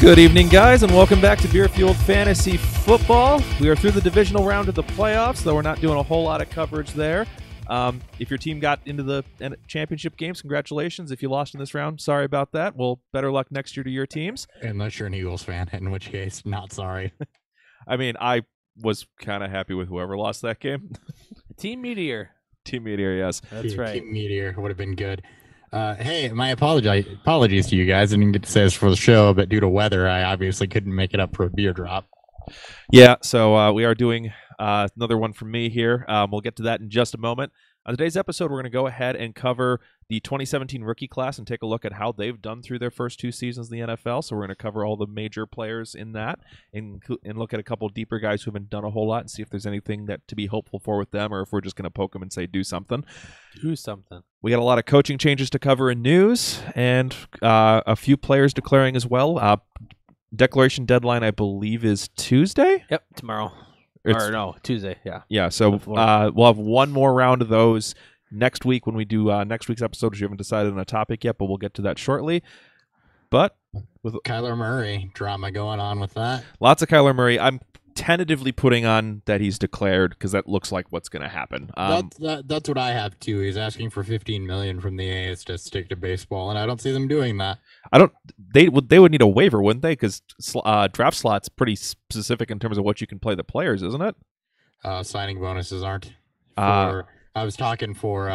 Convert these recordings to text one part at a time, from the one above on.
Good evening, guys, and welcome back to Beer Fueled Fantasy Football. We are through the divisional round of the playoffs, though we're not doing a whole lot of coverage there. If your team got into the championship games, congratulations. If you lost in this round, sorry about that. Well, better luck next year to your teams. Unless you're an Eagles fan, in which case, not sorry. I mean, I was kind of happy with whoever lost that game. Team Meteor. Team Meteor, yes. That's right. Team Meteor would have been good. Hey, my apologies to you guys. I didn't get to say this for the show, but due to weather, I obviously couldn't make it up for a beer drop. Yeah, so we are doing another one from me here. We'll get to that in just a moment. On today's episode, we're going to go ahead and cover the 2017 rookie class and take a look at how they've done through their first two seasons in the NFL. So we're going to cover all the major players in that and look at a couple deeper guys who haven't done a whole lot and see if there's anything that to be hopeful for with them or if we're just going to poke them and say do something. Do something. We got a lot of coaching changes to cover in news and a few players declaring as well. Declaration deadline, I believe, is Tuesday? Yep, tomorrow. Tuesday, yeah. Yeah, so we'll have one more round of those next week when we do next week's episode, which we haven't decided on a topic yet, but we'll get to that shortly. But with Kyler Murray drama going on with that. Lots of Kyler Murray. I'm tentatively putting on that he's declared because that looks like what's going to happen. That's what I have too. He's asking for $15 million from the A's to stick to baseball, and I don't see them doing that. They would need a waiver, wouldn't they? Because draft slot's pretty specific in terms of what you can play the players, isn't it? Signing bonuses aren't. I was talking for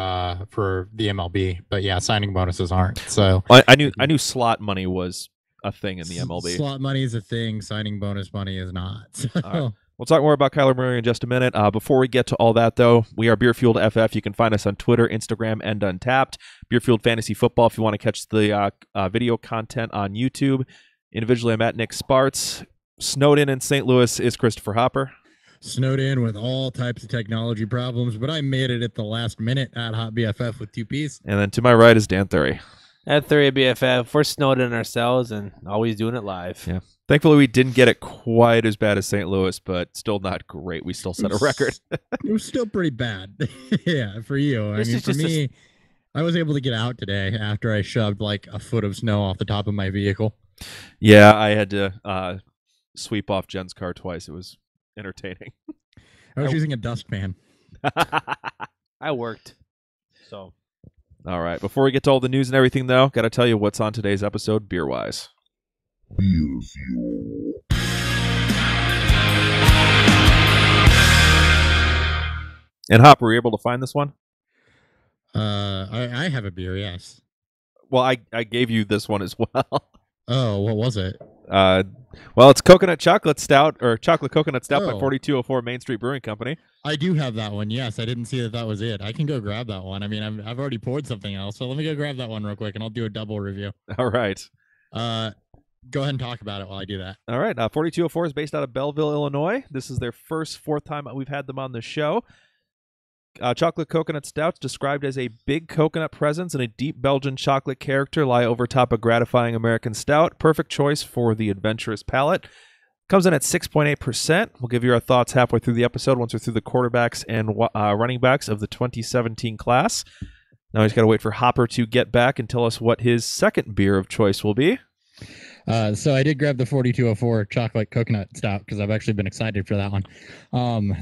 the MLB, but yeah, signing bonuses aren't. So I knew slot money was a thing in the MLB. Slot money is a thing. Signing bonus money is not. So. All right. We'll talk more about Kyler Murray in just a minute. Before we get to all that, though, we are Beer Fueled FF. You can find us on Twitter, Instagram, and Untapped. Beer Fueled Fantasy Football if you want to catch the video content on YouTube. Individually, I'm at Nick Sparts. Snowed in St. Louis is Christopher Hopper. Snowed in with all types of technology problems, but I made it at the last minute at Hot BFF with 2Ps. And then to my right is Dan Thury. At 3 BFF, we're snowed in ourselves and always doing it live. Yeah. Thankfully, we didn't get it quite as bad as St. Louis, but still not great. We still set a record. It was still pretty bad. Yeah, for you. I mean, for me, I was able to get out today after I shoved like a foot of snow off the top of my vehicle. Yeah, I had to sweep off Jen's car twice. It was entertaining. I was using a dustpan. I worked. So. All right. Before we get to all the news and everything, though, got to tell you what's on today's episode, beer-wise. Beer Fuel. And Hop, were you able to find this one? I have a beer, yes. Well, I gave you this one as well. Oh, what was it? Well, it's Coconut Chocolate Stout, or Chocolate Coconut Stout by 4204 Main Street Brewing Company. I do have that one, yes. I didn't see that was it. I can go grab that one. I mean, I've already poured something else, so let me go grab that one real quick, and I'll do a double review. All right. Go ahead and talk about it while I do that. All right. 4204 is based out of Belleville, Illinois. This is their fourth time we've had them on the show. Chocolate Coconut Stouts, described as a big coconut presence and a deep Belgian chocolate character, lie over top a gratifying American stout. Perfect choice for the adventurous palate. Comes in at 6.8%. We'll give you our thoughts halfway through the episode once we're through the quarterbacks and running backs of the 2017 class. Now he's got to wait for Hopper to get back and tell us what his second beer of choice will be. So I did grab the 4204 chocolate coconut stout because I've actually been excited for that one.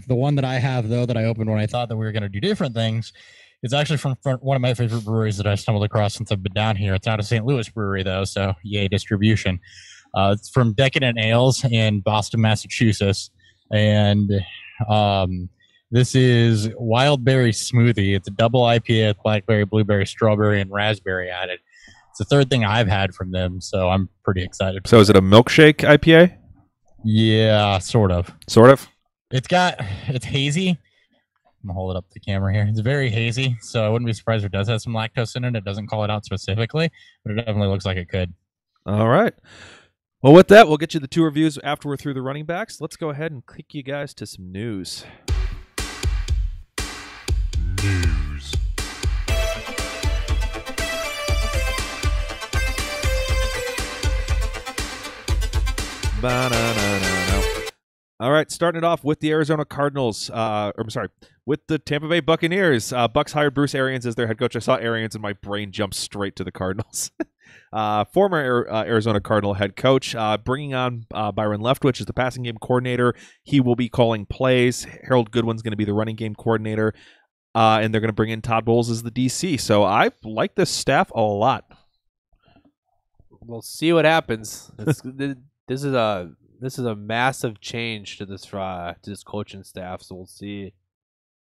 The one that I have, though, that I opened when I thought that we were going to do different things, is actually from one of my favorite breweries that I stumbled across since I've been down here. It's not a St. Louis brewery, though, so yay, distribution. It's from Decadent Ales in Boston, Massachusetts, and this is Wild Berry Smoothie. It's a double IPA with blackberry, blueberry, strawberry, and raspberry added. It's the third thing I've had from them, so I'm pretty excited. So is it a milkshake IPA? Yeah, sort of. Sort of? It's hazy. I'm going to hold it up to the camera here. It's very hazy, so I wouldn't be surprised if it does have some lactose in it. It doesn't call it out specifically, but it definitely looks like it could. All right. Well, with that, we'll get you the two reviews after we're through the running backs. Let's go ahead and kick you guys to some news. News. All right, starting it off with the Arizona Cardinals. With the Tampa Bay Buccaneers. Bucks hired Bruce Arians as their head coach. I saw Arians and my brain jumped straight to the Cardinals. Former Arizona Cardinal head coach, bringing on Byron Leftwich as the passing game coordinator. He will be calling plays. Harold Goodwin's going to be the running game coordinator. And they're going to bring in Todd Bowles as the DC. So I like this staff a lot. We'll see what happens. This is a massive change to this coaching staff. So we'll see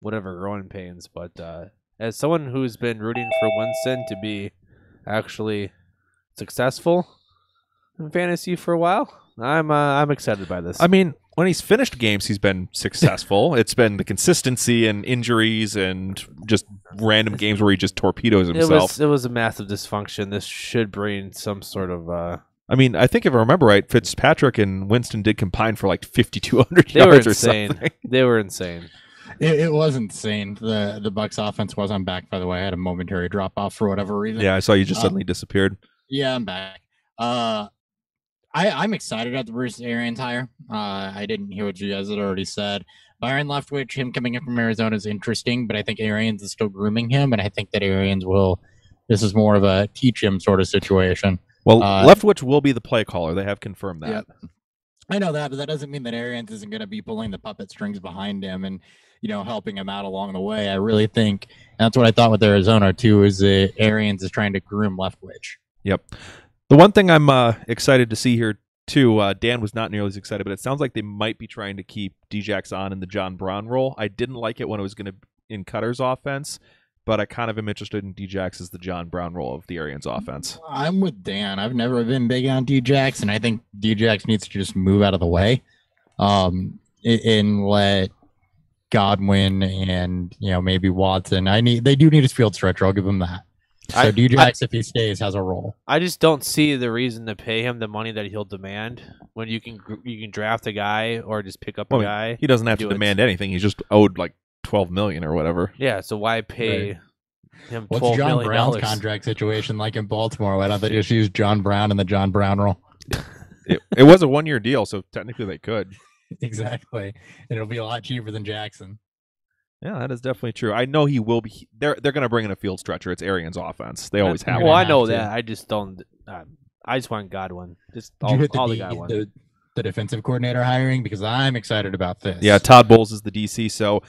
whatever growing pains. But as someone who's been rooting for Winston to be actually successful in fantasy for a while, I'm excited by this. I mean, when he's finished games, he's been successful. It's been the consistency and injuries and just random games where he just torpedoes himself. It was a massive dysfunction. This should bring some sort of. I mean, I think if I remember right, Fitzpatrick and Winston did combine for like 5,200 yards or something. They were insane. It was insane. The Bucks offense wasn't back, by the way. I had a momentary drop off for whatever reason. Yeah, I saw you just suddenly disappeared. Yeah, I'm back. I'm excited at the Bruce Arians hire. I didn't hear what you guys had already said. Byron Leftwich, him coming in from Arizona is interesting, but I think Arians is still grooming him, and I think that Arians will. This is more of a teach him sort of situation. Well, Leftwich will be the play caller. They have confirmed that. Yep. I know that, but that doesn't mean that Arians isn't going to be pulling the puppet strings behind him and helping him out along the way. I really think that's what I thought with Arizona too. Is that Arians is trying to groom Leftwich. Yep. The one thing I'm excited to see here, too, Dan was not nearly as excited, but it sounds like they might be trying to keep Djax on in the John Brown role. I didn't like it when it was going to in Cutter's offense, but I kind of am interested in Djax as the John Brown role of the Arians offense. I'm with Dan. I've never been big on Djax, and I think Djax needs to just move out of the way and let Godwin and maybe Watson. They do need his field stretcher. I'll give them that. So Djax, if he stays, has a role. I just don't see the reason to pay him the money that he'll demand when you can draft a guy or just pick up a guy. He doesn't have to demand anything. He's just owed like $12 million or whatever. Yeah, so why pay him $12 What's John million? Brown's contract situation like in Baltimore? Why don't they just use John Brown in the John Brown role? It was a 1-year deal, so technically they could. Exactly. And it'll be a lot cheaper than Jackson. Yeah, that is definitely true. I know he will be. They're going to bring in a field stretcher. It's Arians' offense. They always have. Well, I know that. I just don't. I just want Godwin. Just all the Godwin. The defensive coordinator hiring, because I'm excited about this. Yeah, Todd Bowles is the DC, so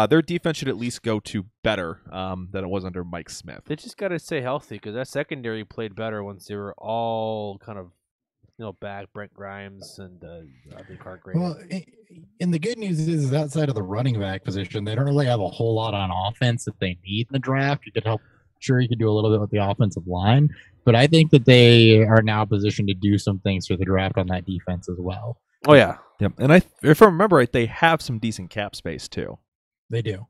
their defense should at least go to better than it was under Mike Smith. They just got to stay healthy because that secondary played better once they were all kind of back. Brent Grimes and I think Hargrave. Well, and the good news is outside of the running back position, they don't really have a whole lot on offense that they need in the draft. You could help. Sure, you could do a little bit with the offensive line, but I think that they are now positioned to do some things for the draft on that defense as well. Oh yeah, yep. And if I remember right, they have some decent cap space too. They do.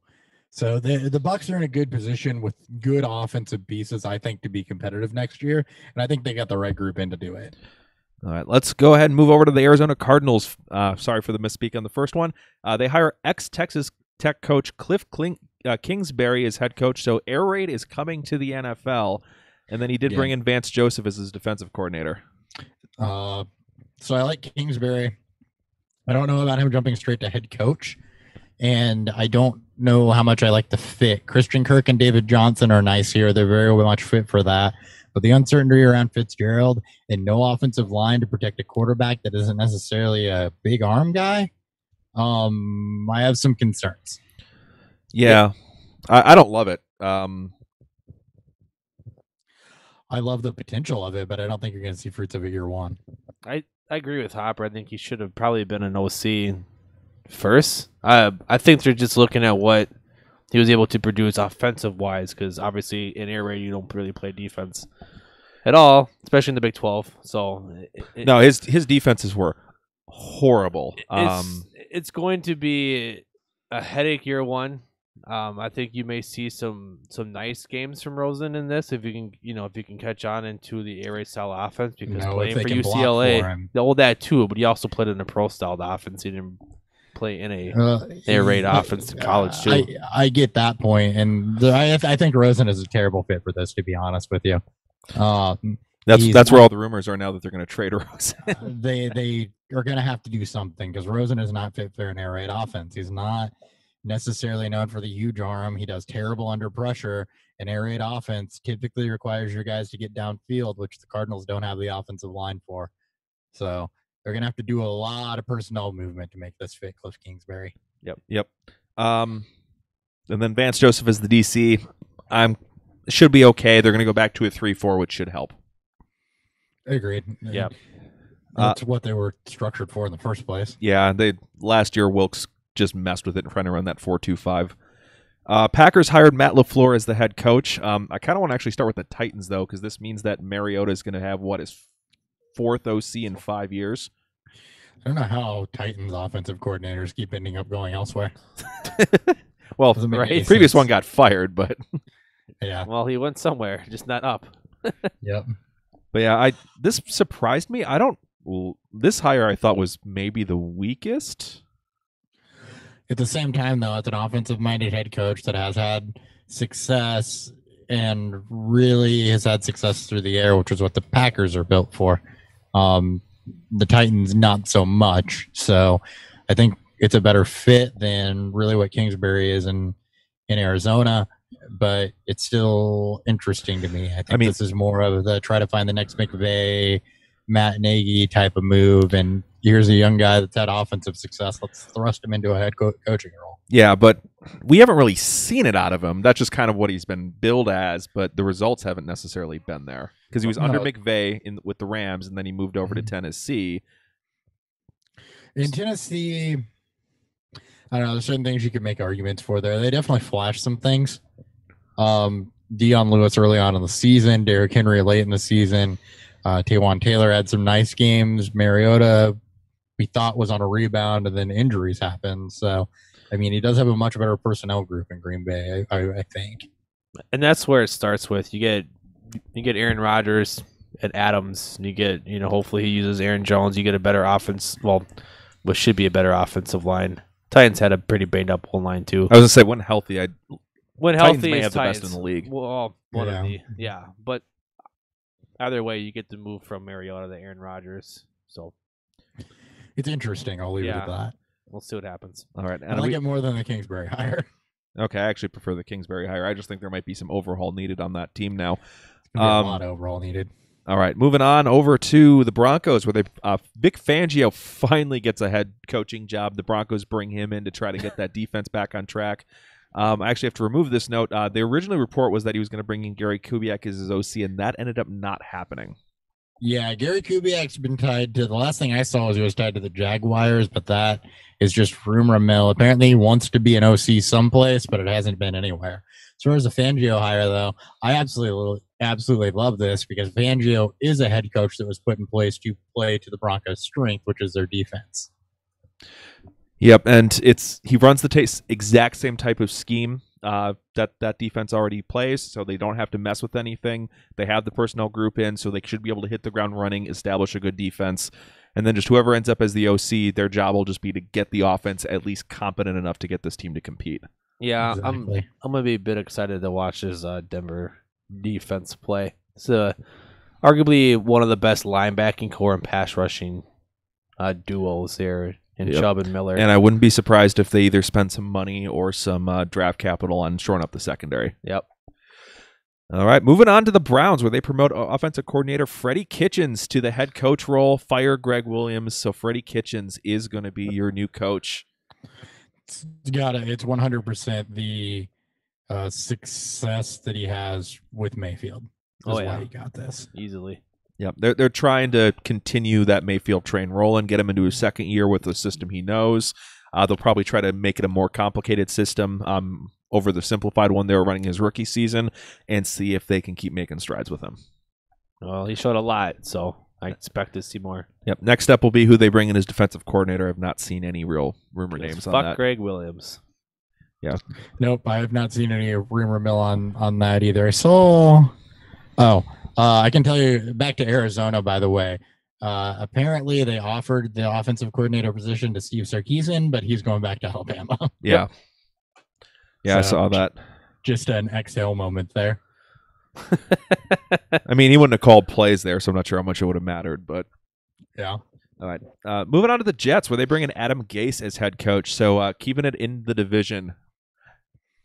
So the Bucs are in a good position with good offensive pieces, I think, to be competitive next year, and I think they got the right group in to do it. All right, let's go ahead and move over to the Arizona Cardinals. Sorry for the misspeak on the first one. They hire ex-Texas Tech coach Cliff Kingsbury as head coach. So Air Raid is coming to the NFL, and then he did bring in Vance Joseph as his defensive coordinator. So I like Kingsbury. I don't know about him jumping straight to head coach, and I don't know how much I like the fit. Christian Kirk and David Johnson are nice here. They're very much fit for that. But the uncertainty around Fitzgerald and no offensive line to protect a quarterback that isn't necessarily a big arm guy, I have some concerns. Yeah, I don't love it. I love the potential of it, but I don't think you're going to see fruits of it year one. I agree with Hopper. I think he should have probably been an OC first. I think they're just looking at what he was able to produce offensive-wise, because obviously in Air Raid you don't really play defense at all, especially in the Big 12. So no, his defenses were horrible. It's going to be a headache year one. I think you may see some nice games from Rosen in this if you can catch on into the air raid style offense, because playing for UCLA, that too, but he also played in a pro style offense. He didn't play in a air raid offense in college too. I get that point, and I think Rosen is a terrible fit for this, to be honest with you. That's where all the rumors are now that they're going to trade Rosen. They are going to have to do something because Rosen is not fit for an air raid offense. He's not necessarily known for the huge arm. He does terrible under pressure. An air raid offense typically requires your guys to get downfield, which the Cardinals don't have the offensive line for. So they're going to have to do a lot of personnel movement to make this fit Cliff Kingsbury. Yep. And then Vance Joseph is the DC. Should be okay. They're going to go back to a 3-4, which should help. Agreed. Yeah. That's what they were structured for in the first place. Yeah, last year Wilkes just messed with it and trying to run that 4-2-5. Packers hired Matt LaFleur as the head coach. I kind of want to actually start with the Titans, though, because this means that Mariota is going to have, his fourth OC in 5 years. I don't know how Titans offensive coordinators keep ending up going elsewhere. Well, Right. the previous one got fired, but Yeah. Well, he went somewhere, just not up. Yep. but yeah, this surprised me. This hire I thought was maybe the weakest. At the same time, though, it's an offensive-minded head coach that has had success and really has had success through the air, which is what the Packers are built for. The Titans, not so much. So I think it's a better fit than really what Kingsbury is in Arizona, but it's still interesting to me. I think this is more of the try to find the next McVay, Matt Nagy type of move, and here's a young guy that's had offensive success. Let's thrust him into a head coaching role. Yeah, but we haven't really seen it out of him. That's just kind of what he's been billed as, but the results haven't necessarily been there because he was under McVay with the Rams, and then he moved over to Tennessee. In Tennessee, I don't know. There's certain things you could make arguments for there. They definitely flashed some things. Deion Lewis early on in the season, Derrick Henry late in the season. Taywan Taylor had some nice games. Mariota, we thought was on a rebound, and then injuries happened. So, I mean, he does have a much better personnel group in Green Bay, I think. And that's where it starts with. You get Aaron Rodgers at Adams. You get, hopefully he uses Aaron Jones. You get a better offense. Well, what should be a better offensive line. Titans had a pretty banged up whole line too. I was gonna say when healthy, when Titans healthy may is have the Titans. best in the league. Well, but either way, you get to move from Mariota to Aaron Rodgers. So It's interesting. I'll leave it at that. We'll see what happens. All right, I like it more than the Kingsbury hire. Okay, I actually prefer the Kingsbury hire. I just think there might be some overhaul needed on that team now. A lot of overall needed. All right, moving on over to the Broncos, where Vic Fangio finally gets a head coaching job. The Broncos bring him in to try to get that defense back on track. I actually have to remove this note. The original report was that he was going to bring in Gary Kubiak as his OC, and that ended up not happening. Yeah, Gary Kubiak's been tied to, the last thing I saw was he was tied to the Jaguars, but that is just rumor mill. Apparently he wants to be an OC someplace, but it hasn't been anywhere. As far as the Fangio hire, though, I absolutely love this because Fangio is a head coach that was put in place to play to the Broncos' strength, which is their defense. Yep, and he runs the exact same type of scheme that defense already plays, so they don't have to mess with anything. They have the personnel group in, so they should be able to hit the ground running, establish a good defense, and then just whoever ends up as the OC, their job will just be to get the offense at least competent enough to get this team to compete. Yeah, Exactly. I'm gonna be a bit excited to watch this Denver defense play. It's arguably one of the best linebacking core and pass rushing duos there in Chubb and Miller. And I wouldn't be surprised if they either spend some money or some draft capital on shoring up the secondary. Yep. All right, moving on to the Browns, where they promote offensive coordinator Freddie Kitchens to the head coach role, fire Greg Williams. So Freddie Kitchens is going to be your new coach. It's 100% the success that he has with Mayfield. That's why he got this. Easily. Yeah, they're trying to continue that Mayfield train rolling, get him into his second year with the system he knows. They'll probably try to make it a more complicated system over the simplified one they were running his rookie season and see if they can keep making strides with him. Well, he showed a lot, so I expect to see more. Yep. Next up will be who they bring in as defensive coordinator. I've not seen any real rumor names on that. Fuck Greg Williams. Yeah. Nope, I have not seen any rumor mill on that either. So, I can tell you, back to Arizona, by the way. Apparently, they offered the offensive coordinator position to Steve Sarkisian, but he's going back to Alabama. Yeah. Yeah, I saw that. Just an exhale moment there. I mean, he wouldn't have called plays there, so I'm not sure how much it would have mattered. But Yeah. all right, moving on to the Jets, where they bring in Adam Gase as head coach. So keeping it in the division.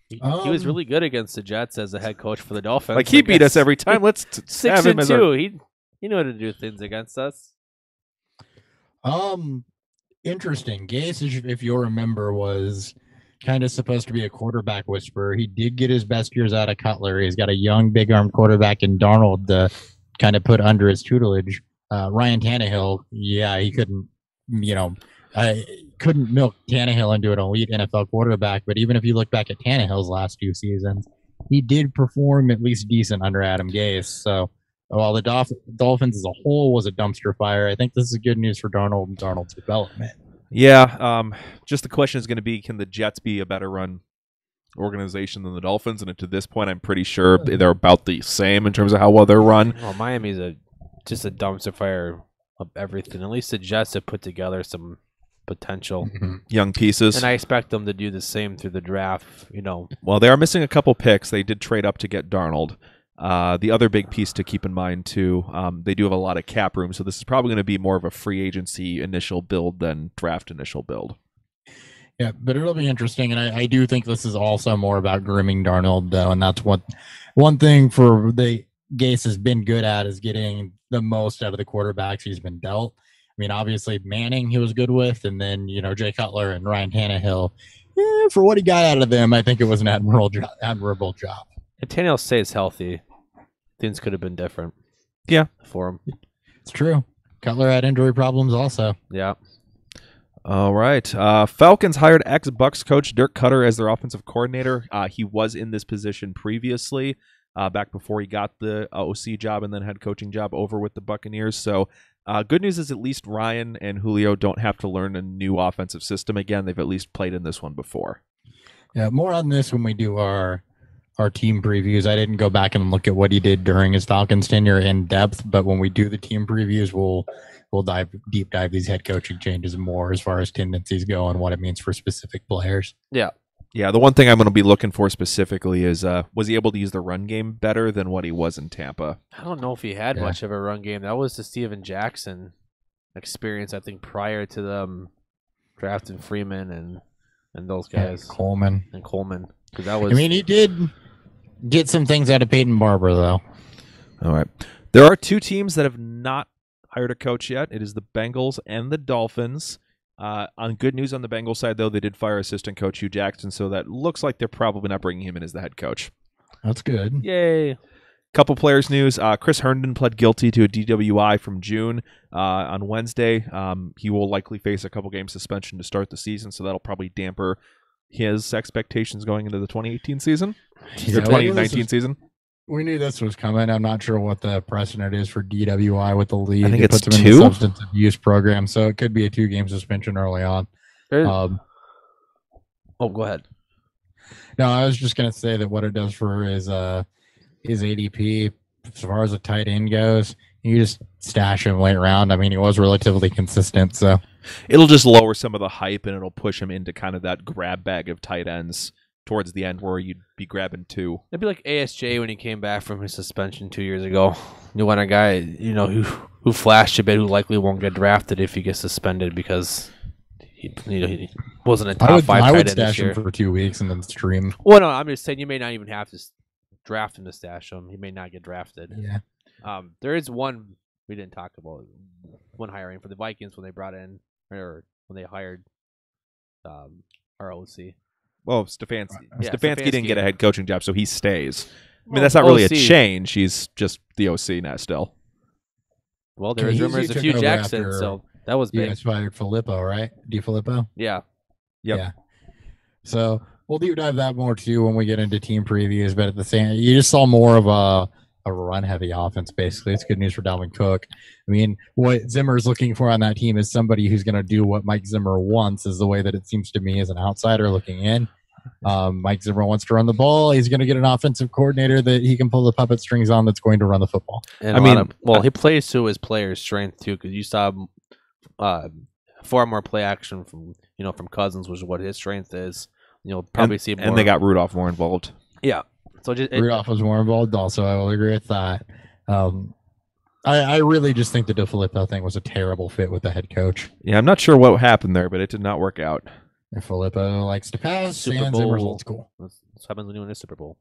He was really good against the Jets as a head coach for the Dolphins. Like he beat us every time. Let's have him as 6-2. He knew how to do things against us. Interesting. Gase, if you'll remember, was kind of supposed to be a quarterback whisperer. He did get his best years out of Cutler. He's got a young, big arm quarterback in Darnold to kind of put under his tutelage. Ryan Tannehill, he couldn't, couldn't milk Tannehill into an elite NFL quarterback. But even if you look back at Tannehill's last 2 seasons, he did perform at least decent under Adam Gase. So while the Dolphins as a whole was a dumpster fire, I think this is good news for Darnold and Darnold's development. Yeah. Just the question is going to be, can the Jets be a better run organization than the Dolphins? And to this point, I'm pretty sure they're about the same in terms of how well they're run. Well, Miami's just a dumpster fire of everything. At least the Jets have put together some potential young pieces, and I expect them to do the same through the draft. Well, they are missing a couple picks. They did trade up to get Darnold. The other big piece to keep in mind too, they do have a lot of cap room, so this is probably going to be more of a free agency initial build than draft initial build. Yeah, but it'll be interesting, and I do think this is also more about grooming Darnold, though, and that's one thing for the Gase has been good at is getting the most out of the quarterbacks he's been dealt. I mean, obviously Manning he was good with, and then Jay Cutler and Ryan Tannehill. For what he got out of them, I think it was an admirable job. If Tannehill stays healthy, things could have been different. Yeah, for him. It's true. Cutler had injury problems also. Yeah. All right. Falcons hired ex-Bucks coach Dirk Cutter as their offensive coordinator. He was in this position previously, back before he got the OC job and then head coaching job over with the Buccaneers. So good news is at least Ryan and Julio don't have to learn a new offensive system again. They've at least played in this one before. Yeah, more on this when we do our team previews. I didn't go back and look at what he did during his Falcons tenure in depth, but when we do the team previews, we'll deep dive these head coaching changes more as far as tendencies go and what it means for specific players. Yeah. Yeah, the one thing I'm going to be looking for specifically is was he able to use the run game better than what he was in Tampa? I don't know if he had much of a run game. That was the Steven Jackson experience, I think, prior to them drafting Freeman and those guys. Coleman. Because that was. I mean, he did get some things out of Peyton Barber, though. All right. There are 2 teams that have not hired a coach yet. It is the Bengals and the Dolphins. On good news on the Bengals side, though, they did fire assistant coach Hugh Jackson, so that looks like they're probably not bringing him in as the head coach. That's good. Yay. Couple players news. Chris Herndon pled guilty to a DWI from June on Wednesday. He will likely face a couple game suspension to start the season, so that'll probably damper his expectations going into the 2018 season or 2019 season. We knew this was coming. I'm not sure what the precedent is for DWI with the league. I think it it's puts them 2 in the substance abuse program, so it could be a 2-game suspension early on. Go ahead. No, I was just going to say that what it does for his ADP, as far as a tight end goes, you just stash him late round. I mean, he was relatively consistent, so it'll just lower some of the hype and it'll push him into kind of that grab bag of tight ends towards the end where you'd be grabbing 2. It'd be like ASJ when he came back from his suspension 2 years ago. You want a guy, who flashed a bit, who likely won't get drafted if he gets suspended because he wasn't a top 5 tight I would end this stash year. him for 2 weeks and then stream. Well, no, I'm just saying you may not even have to draft him to stash him. He may not get drafted. Yeah. There is one we didn't talk about. One hiring for the Vikings when they brought in or when they hired our OC. Well, Stefanski. Yeah, Stefanski didn't get a head coaching job, so he stays. I mean, Well, that's not really a OC. change. He's just the OC now still. Well, there was rumors of Hugh Jackson, so that was You big. guys fired Filippo, right? DiFilippo? Yeah. Yep. Yeah. So we'll deep dive that more too when we get into team previews. But at the same, you just saw more of a run heavy offense. Basically, it's good news for Dalvin Cook. I mean, what Zimmer is looking for on that team is somebody who's going to do what Mike Zimmer wants. Is the way that it seems to me as an outsider looking in. Mike Zimmer wants to run the ball. He's going to get an offensive coordinator that he can pull the puppet strings on. That's going to run the football. And he plays to his players' strength too, because you saw far more play action from Cousins, which is what his strength is. Probably see more. And they got Rudolph more involved. Yeah. So just Rudolph was more involved. Also, I will agree with that. I really just think the DeFilippo thing was a terrible fit with the head coach. Yeah, I'm not sure what happened there, but it did not work out. If Filippo likes to pass, Super and Bowl. Zimmer's old school. That's what happens when you win a Super Bowl.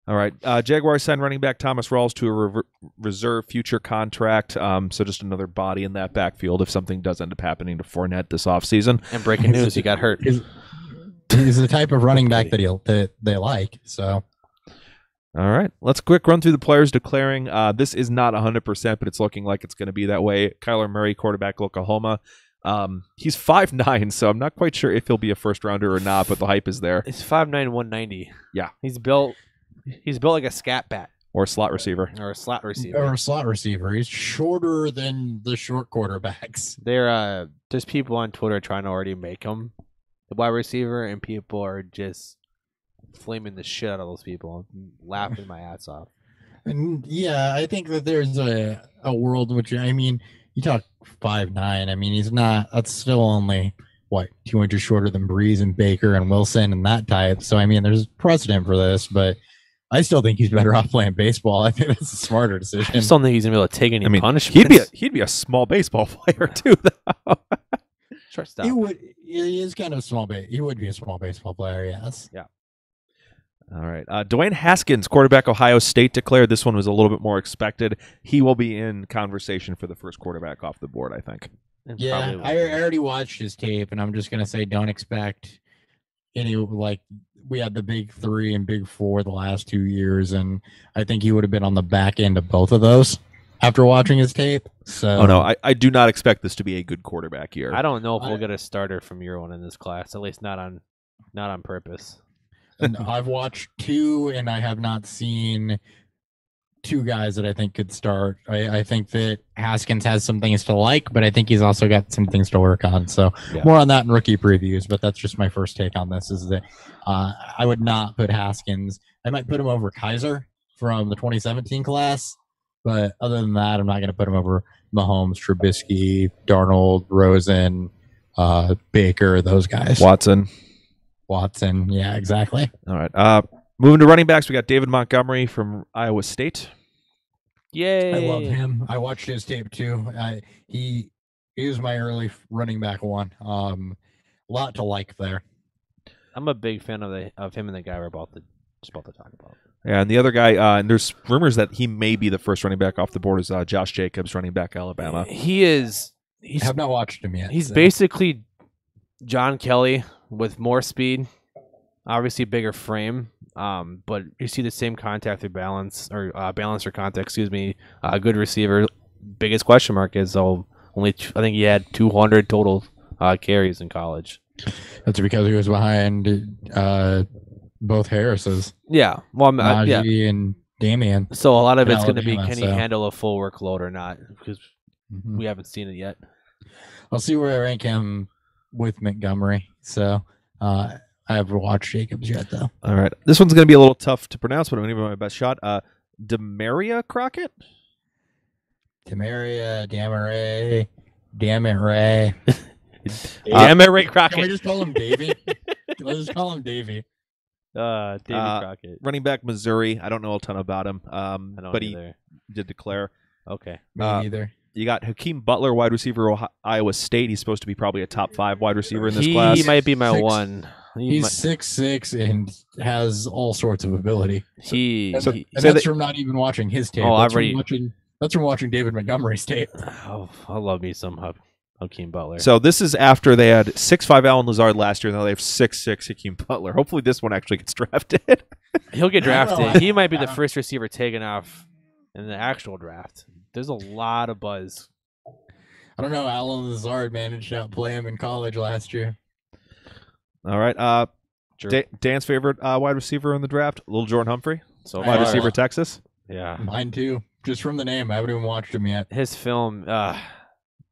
All right. Jaguars signed running back Thomas Rawls to a reserve future contract. So just another body in that backfield if something does end up happening to Fournette this offseason. And breaking news, he got hurt. He's the type of running back that they like. So, all right. Let's quick run through the players declaring. This is not 100%, but it's looking like it's going to be that way. Kyler Murray, quarterback, Oklahoma. He's 5'9", so I'm not quite sure if he'll be a first rounder or not, but the hype is there. He's 5'9", 190. Yeah. He's built like a scat bat. Or a slot receiver. Or a slot receiver. Or a slot receiver. He's shorter than the short quarterbacks. There's people on Twitter trying to already make him the wide receiver, and people are just flaming the shit out of those people. I'm laughing my ass off. And yeah, I think that there's a world in which, I mean, you talk 5'9". I mean, he's not, that's still only, 2 inches shorter than Breeze and Baker and Wilson and that type. So, I mean, there's precedent for this, but I still think he's better off playing baseball. I think that's a smarter decision. I just don't think he's going to be able to take any punishments. He'd be a small baseball player, too, though. Shortstop. He is kind of small. He would be a small baseball player, yes. Yeah. All right. Dwayne Haskins, quarterback, Ohio State, declared. This one was a little bit more expected. He will be in conversation for the first quarterback off the board, I think. Yeah, I already watched his tape, and I'm just going to say don't expect any, we had the big 3 and big 4 the last 2 years, and I think he would have been on the back end of both of those after watching his tape. So, no, I do not expect this to be a good quarterback year. I don't know if we'll get a starter from year 1 in this class, at least not on purpose. And I've watched 2, and I have not seen 2 guys that I think could start. I think that Haskins has some things to like, but I think he's also got some things to work on. So more on that in rookie previews, but that's just my first take on this is that I would not put Haskins. I might put him over Kaiser from the 2017 class, but other than that, I'm not going to put him over Mahomes, Trubisky, Darnold, Rosen, Baker, those guys. Watson, yeah, exactly. All right. Moving to running backs, we got David Montgomery from Iowa State. Yay! I love him. I watched his tape too. He was my early running back one. A lot to like there. I'm a big fan of him and the guy we're about to talk about. Yeah, and the other guy, and there's rumors that he may be the first running back off the board is Josh Jacobs, running back Alabama. I have not watched him yet. He's basically John Kelly with more speed, obviously bigger frame, but you see the same contact or balance or contact. Excuse me, a good receiver. Biggest question mark is I think he had 200 total carries in college. That's because he was behind both Harrises. Yeah, well, Najee and Damian. So a lot of it's going to be Alabama, can he handle a full workload or not because we haven't seen it yet. I'll see where I rank him with Montgomery. So I haven't watched Jacobs yet, though. All right. This one's going to be a little tough to pronounce, but I'm going to give it my best shot. Demaria Crockett? Demaria, Damaray, damn it, Ray. Damn it, Ray Crockett. Can we just call him Davey? Let's just call him Davey. Davey Crockett. Running back, Missouri. I don't know a ton about him, but he did declare. Okay. Me neither. You got Hakeem Butler, wide receiver, Iowa State. He's supposed to be probably a top 5 wide receiver in this class. He might be my one. He's 6'6" and has all sorts of ability. That's from not even watching his tape. That's from watching David Montgomery's tape. Oh, I love me some Hakeem Butler. So this is after they had 6'5" Allen Lazard last year, and now they have 6'6" Hakeem Butler. Hopefully this one actually gets drafted. He'll get drafted. He might be the first receiver taken off in the actual draft. There's a lot of buzz. I don't know. Allen Lazard managed to outplay him in college last year. All right. Sure. Dan's favorite wide receiver in the draft, Little Jordan Humphrey. So wide receiver, Texas. Yeah. Mine too. Just from the name. I haven't even watched him yet. His film,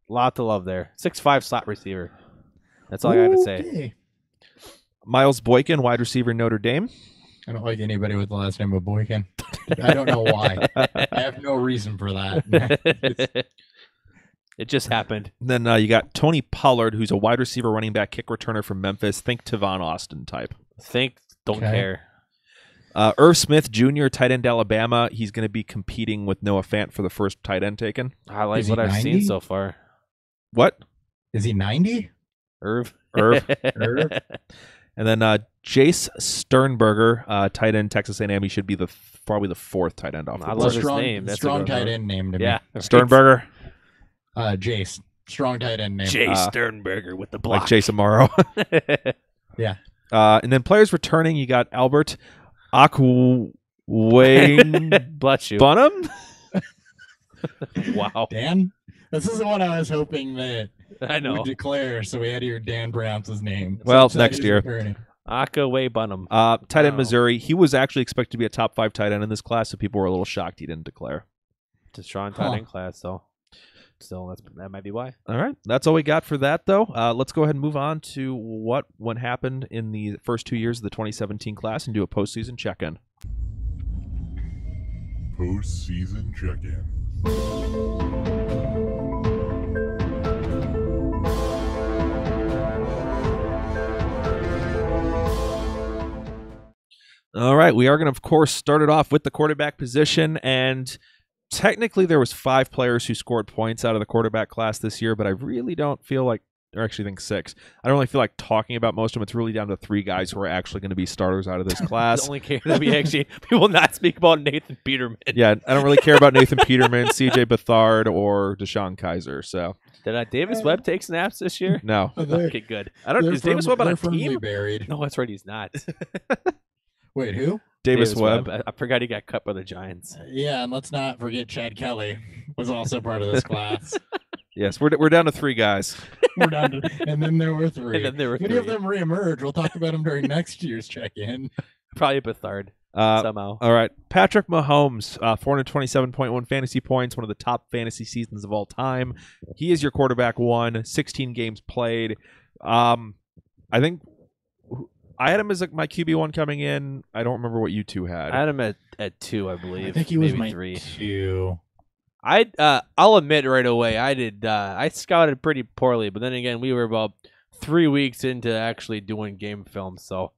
lot to love there. 6'5" slot receiver. That's all I got to say. Miles Boykin, wide receiver, Notre Dame. I don't like anybody with the last name of Boykin. I don't know why. I have no reason for that. It just happened. Then you got Tony Pollard, who's a wide receiver, running back, kick returner from Memphis. Think Tavon Austin type. Don't care. Irv Smith Jr., tight end Alabama. He's going to be competing with Noah Fant for the first tight end taken. I like Is what he I've 90? seen so far. What? Is he 90? Irv. Irv. Irv? And then Jace Sternberger, tight end Texas A&M. He should be probably the fourth tight end off the I board. love his name. That's a strong good tight one. end name to Yeah. me. Sternberger, Jace. Strong tight end name. Jay Sternberger with the block. like Jason Morrow. Yeah. And then players returning, you got Albert Akwayne Bless you. Bunham. Wow. Dan? This is the one I was hoping that I know. would declare, so we had to hear Dan pronounce his name. Well, So next he's year. returning. Akaway Bunham. Tight end Wow. Missouri. He was actually expected to be a top 5 tight end in this class, so people were a little shocked he didn't declare. It's a strong tight end class, so still that might be why. All right, that's all we got for that, though. Let's go ahead and move on to what happened in the first 2 years of the 2017 class and do a postseason check-in. Postseason check-in. All right, we are going to, of course, start it off with the quarterback position, and technically there was 5 players who scored points out of the quarterback class this year, but I really don't feel like, or actually think 6. I don't really feel like talking about most of them. It's really down to 3 guys who are actually going to be starters out of this The class. only care that we will not speak about Nathan Peterman. Yeah, I don't really care about Nathan Peterman, CJ Beathard, or Deshaun Kaiser, so Did Davis Webb take snaps this year? no. They're- Okay, good. Is Davis Webb on they're a firmly team? buried. No, that's right. He's not. Wait, who? Davis Webb. I forgot he got cut by the Giants. Yeah, and let's not forget Chad Kelly was also part of this class. Yes, we're down to 3 guys. We're down to, and then there were 3. And then there were Many of 3. them reemerge. We'll talk about them during next year's check-in. Probably Bethard somehow. All right, Patrick Mahomes, 427.1 fantasy points, one of the top fantasy seasons of all time. He is your quarterback 1, 16 games played. I think I had him as my QB1 coming in. I don't remember what you two had. I had him at 2, I believe. I think he was maybe my 3. 2. I'll admit right away, I scouted pretty poorly, but then again, we were about 3 weeks into actually doing game film, so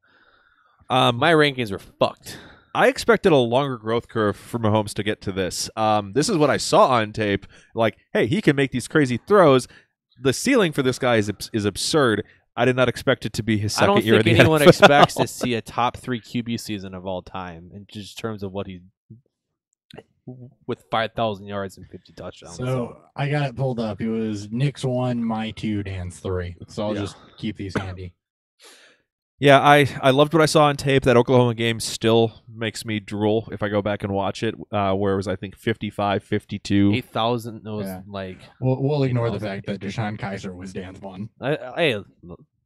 my rankings were fucked. I expected a longer growth curve for Mahomes to get to this. This is what I saw on tape. Like, hey, he can make these crazy throws. The ceiling for this guy is absurd. I did not expect it to be his I don't second year in think the anyone NFL. expects to see a top 3 QB season of all time in just terms of what he with 5,000 yards and 50 touchdowns. So I got it pulled up. It was Nick's 1, my 2, Dan's 3. So I'll Yeah. just keep these handy. Yeah, I loved what I saw on tape. That Oklahoma game still makes me drool if I go back and watch it, where it was, I think, 55, 52. 8,000 was Yeah. like We'll ignore the fact that Deshaun Kaiser was Dan's 1. hey,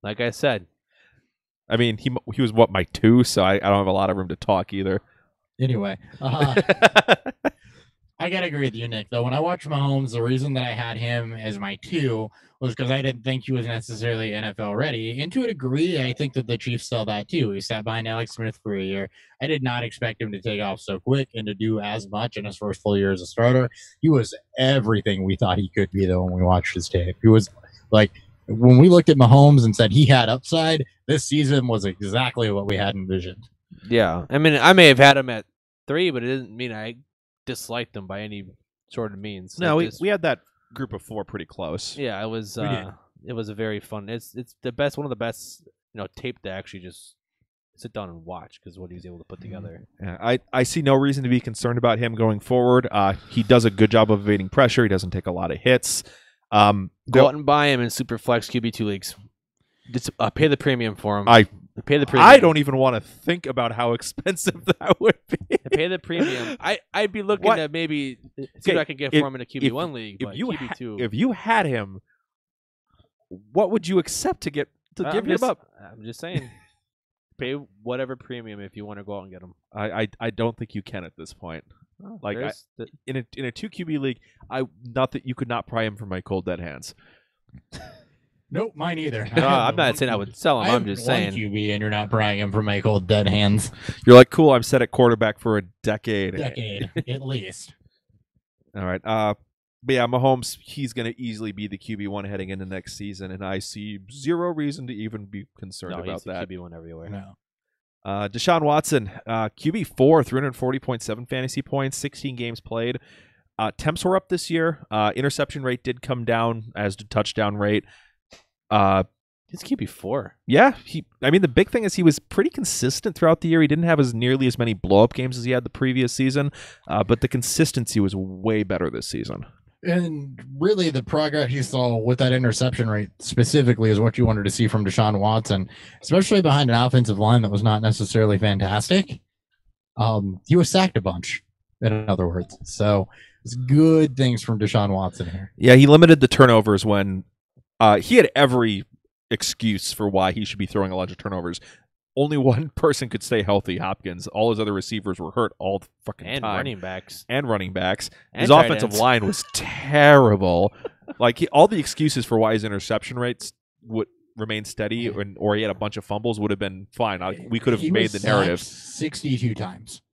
like I said, I mean, he was, what, my 2, so I don't have a lot of room to talk either. Anyway, I gotta agree with you, Nick. Though when I watched Mahomes, the reason that I had him as my 2 was because I didn't think he was necessarily NFL ready. And to a degree, I think that the Chiefs saw that too. He sat behind Alex Smith for a year. I did not expect him to take off so quick and to do as much in his first full year as a starter. He was everything we thought he could be, though, when we watched his tape. He was like, when we looked at Mahomes and said he had upside, this season was exactly what we had envisioned. yeah. I mean, I may have had him at 3, but it doesn't mean I disliked him by any sort of means. No, It just- we had that group of 4 pretty close. yeah, it was We did. it was a very fun. It's the best, one of the best, tape to actually just sit down and watch because what he was able to put together. Yeah, I see no reason to be concerned about him going forward. He does a good job of evading pressure. He doesn't take a lot of hits. Go out and buy him in Superflex QB2 leagues. Just pay the premium for him. Pay the premium. I don't even want to think about how expensive that would be. pay the premium. I'd be looking What? to maybe see Okay, what I can get for him in a QB1 league. But QB2, If you had him, what would you accept to give him up? I'm just saying, pay whatever premium if you want to go out and get him. I don't think you can at this point. Like, There's In a 2 QB league, not that you could not pry him from my cold dead hands. Nope, mine either. no, I'm not saying I would sell him. I'm just saying. QB, and you're not prying him from my cold dead hands. You're like, cool, I'm set at quarterback for a decade. Decade, at least. All right. But yeah, Mahomes, he's going to easily be the QB1 heading into next season, and I see zero reason to even be concerned No, about he's the that. QB1 everywhere. No. Deshaun Watson, QB4, 340.7 fantasy points, 16 games played. Temps were up this year. Interception rate did come down, as did touchdown rate. He's QB4. Yeah, the big thing is he was pretty consistent throughout the year. He didn't have nearly as many blow-up games as he had the previous season, but the consistency was way better this season. And really, the progress you saw with that interception rate specifically is what you wanted to see from Deshaun Watson, especially behind an offensive line that was not necessarily fantastic. He was sacked a bunch, in other words. So it's good things from Deshaun Watson here. Yeah, he limited the turnovers when he had every excuse for why he should be throwing a bunch of turnovers. Only one person could stay healthy, Hopkins. All his other receivers were hurt all the fucking And time. running backs. And running backs. And His tight offensive ends. line was terrible. All the excuses for why his interception rates would remain steady or he had a bunch of fumbles would have been fine. We could have He made was the narrative. sacked 62 times.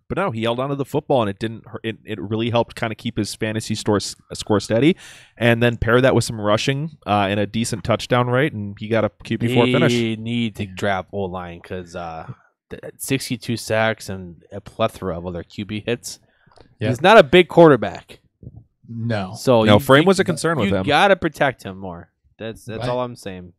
But no, he held onto the football, and it didn't. It really helped kind of keep his fantasy score steady, and then pair that with some rushing and a decent touchdown rate, and he got a QB4 finish. He need to draft O-line because 62 sacks and a plethora of other QB hits. Yeah. He's not a big quarterback, No. so No, frame was a concern with him. You gotta protect him more. That's Right. all I'm saying.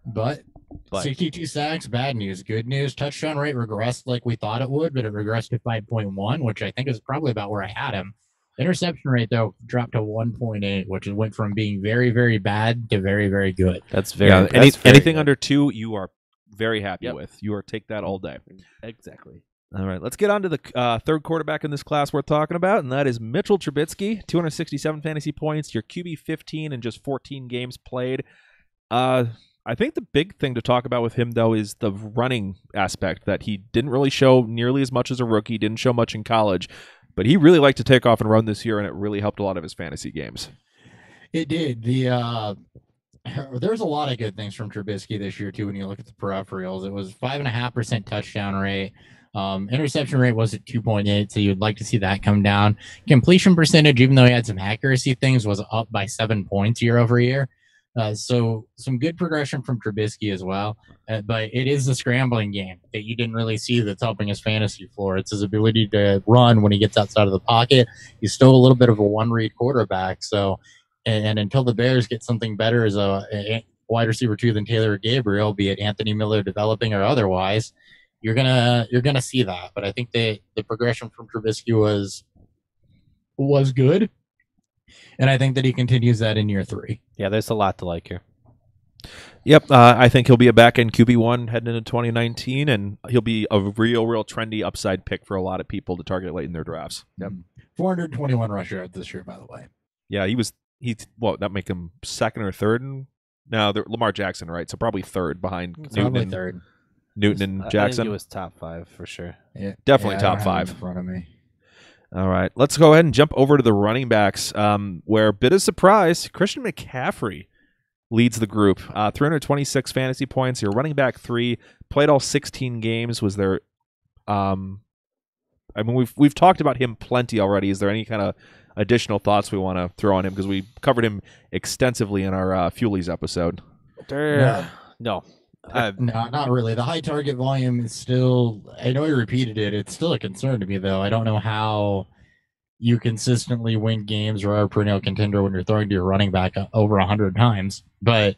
But But 62 sacks, bad news. Good news, touchdown rate regressed like we thought it would, but it regressed to 5.1, which I think is probably about where I had him. Interception rate, though, dropped to 1.8, which went from being very, very bad to very, very good. that's very Yeah, that's very anything good. under 2, you are very happy Yep. with. You are take that all day. Exactly. All right, let's get on to the third quarterback in this class we're talking about, and that is Mitchell Trubisky, 267 fantasy points, your QB 15 in just 14 games played. I think the big thing to talk about with him, though, is the running aspect, that he didn't really show nearly as much as a rookie, didn't show much in college, but he really liked to take off and run this year, and it really helped a lot of his fantasy games. It did. There's a lot of good things from Trubisky this year, too, when you look at the peripherals. It was 5.5% touchdown rate. Interception rate was at 2.8, so you'd like to see that come down. Completion percentage, even though he had some accuracy things, was up by 7 points year over year. So some good progression from Trubisky as well. But it is the scrambling game that you didn't really see that's helping his fantasy floor. It's his ability to run when he gets outside of the pocket. He's still a little bit of a one-read quarterback. So, and until the Bears get something better as a wide receiver 2 than Taylor Gabriel, be it Anthony Miller developing or otherwise, you're gonna see that. But I think the progression from Trubisky was good. And I think that he continues that in year 3. Yeah, there's a lot to like here. Yep, I think he'll be a back-end QB1 heading into 2019, and he'll be a real trendy upside pick for a lot of people to target late in their drafts. Yep. 421 rush yards this year, by the way. Yeah, that make him second or third? No, Lamar Jackson, right? So probably third behind Probably Newton, third. Newton and I Jackson. think he was top 5 for sure. Yeah, Definitely I top don't have him 5. in front of me. All right, let's go ahead and jump over to the running backs, where, bit of surprise, Christian McCaffrey leads the group. 326 fantasy points. Your running back 3, played all 16 games. Was there? We've talked about him plenty already. Is there any kind of additional thoughts we want to throw on him, because we covered him extensively in our Fulies episode? No. No, not really. The high target volume is still, I know he repeated it. It's still a concern to me, though. I don't know how you consistently win games or are a perennial contender when you're throwing to your running back over 100 times. But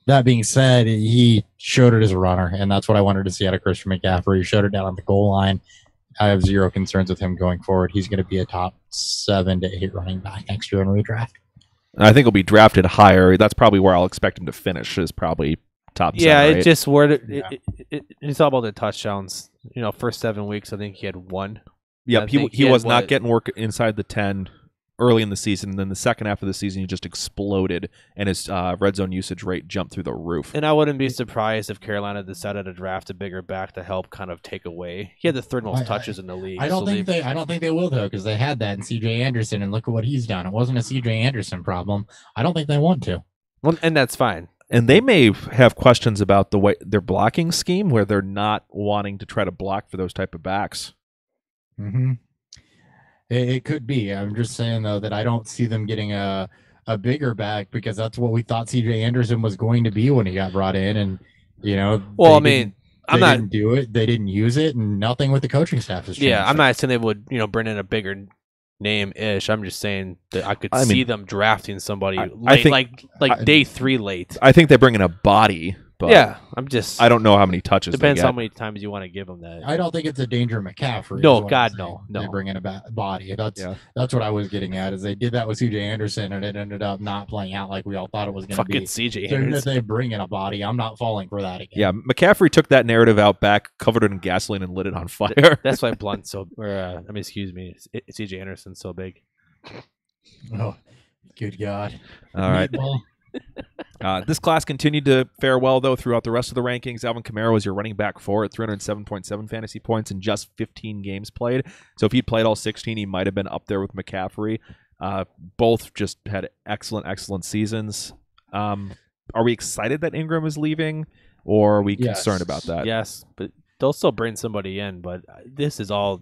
that being said, he showed it as a runner, and that's what I wanted to see out of Christian McCaffrey. He showed it down on the goal line. I have zero concerns with him going forward. He's going to be a top 7 to 8 running back next year in redraft. I think he'll be drafted higher. That's probably where I'll expect him to finish, is probably top 7. Yeah, right? it just word. Yeah. It's all about the touchdowns. First 7 weeks, I think he had 1. Yep, I think he he was had not what- getting work inside the 10 early in the season. And then the second half of the season, he just exploded, and his red zone usage rate jumped through the roof. And I wouldn't be surprised if Carolina decided to draft a bigger back to help kind of take away. He had the third most touches in the league. I don't so think they will, though, because they had that in C.J. Anderson, and look at what he's done. It wasn't a C.J. Anderson problem. I don't think they want to. Well, and that's fine. And they may have questions about the way their blocking scheme, where they're not wanting to try to block for those type of backs. Mm-hmm. It could be. I'm just saying, though, that I don't see them getting a bigger back, because that's what we thought C.J. Anderson was going to be when he got brought in. And, Well, I mean, I'm they not. didn't do it. They didn't use it, and nothing with the coaching staff has changed. Yeah, I'm not saying they would, bring in a bigger name ish. I'm just saying that I could I see mean, them drafting somebody I late, think- like day 3 late. I think they bring in a body, but Yeah, I'm just. I don't know how many touches. Depends they how get. many times you want to give them that. I don't think it's a danger McCaffrey. No, is what I'm God, saying. no. They bring in a body. That's Yeah. that's what I was getting at. Is they did that with C.J. Anderson, and it ended up not playing out like we all thought it was going to Fucking be. CJ So even if Anderson. they bring in a body, I'm not falling for that again. Yeah, McCaffrey took that narrative out back, covered it in gasoline, and lit it on fire. That's why Blunt's so. Excuse me, CJ Anderson's so big. Oh, good God. All right. Meatball. This class continued to fare well, though, throughout the rest of the rankings. Alvin Kamara was your running back 4 at 307.7 fantasy points in just 15 games played. So if he'd played all 16, he might have been up there with McCaffrey. Both just had excellent seasons. Are we excited that Ingram is leaving, or are we Yes. concerned about that? Yes, but they'll still bring somebody in. But this is all.